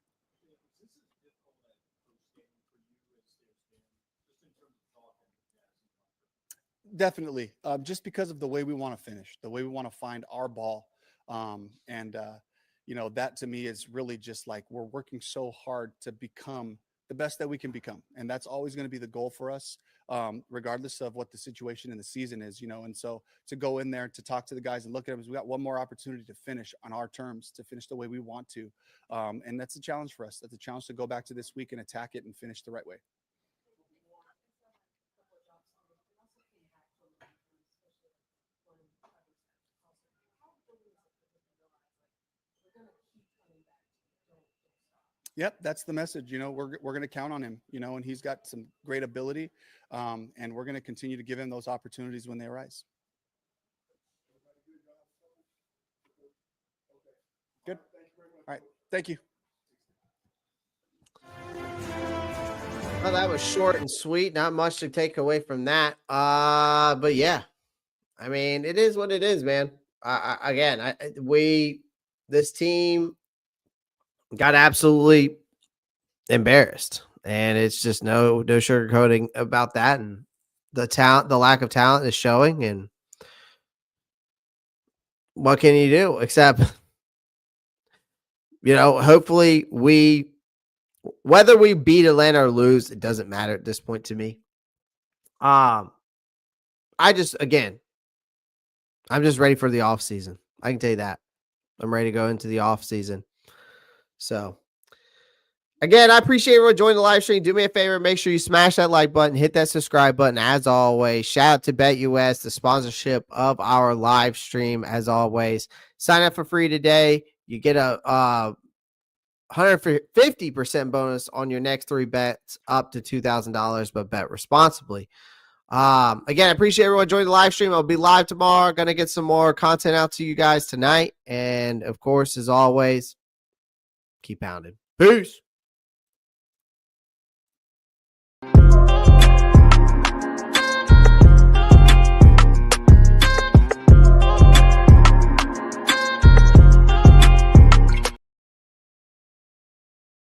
Definitely. Just because of the way we want to finish, the way we want to find our ball. That to me is really just like, we're working so hard to become the best that we can become. And that's always going to be the goal for us, regardless of what the situation in the season is, And so to go in there, to talk to the guys and look at them, we got one more opportunity to finish on our terms, to finish the way we want to. And that's a challenge for us. That's a challenge to go back to this week and attack it and finish the right way. Yep, that's the message. We're going to count on him, and he's got some great ability, and we're going to continue to give him those opportunities when they arise. Good. All right. Thank you. Well, that was short and sweet. Not much to take away from that. But yeah, I mean, it is what it is, man. This team got absolutely embarrassed. And it's just no sugarcoating about that. And the lack of talent is showing. And what can you do except, hopefully whether we beat Atlanta or lose, it doesn't matter at this point to me. I'm just ready for the off season. I can tell you that. I'm ready to go into the off season. So again, I appreciate everyone joining the live stream. Do me a favor, make sure you smash that like button, hit that subscribe button. As always, shout out to BetUS, the sponsorship of our live stream. As always, sign up for free today. You get a 150% bonus on your next 3 bets up to $2,000, but bet responsibly. Again, I appreciate everyone joining the live stream. I'll be live tomorrow. Going to get some more content out to you guys tonight. And of course, as always, keep pounding. Peace.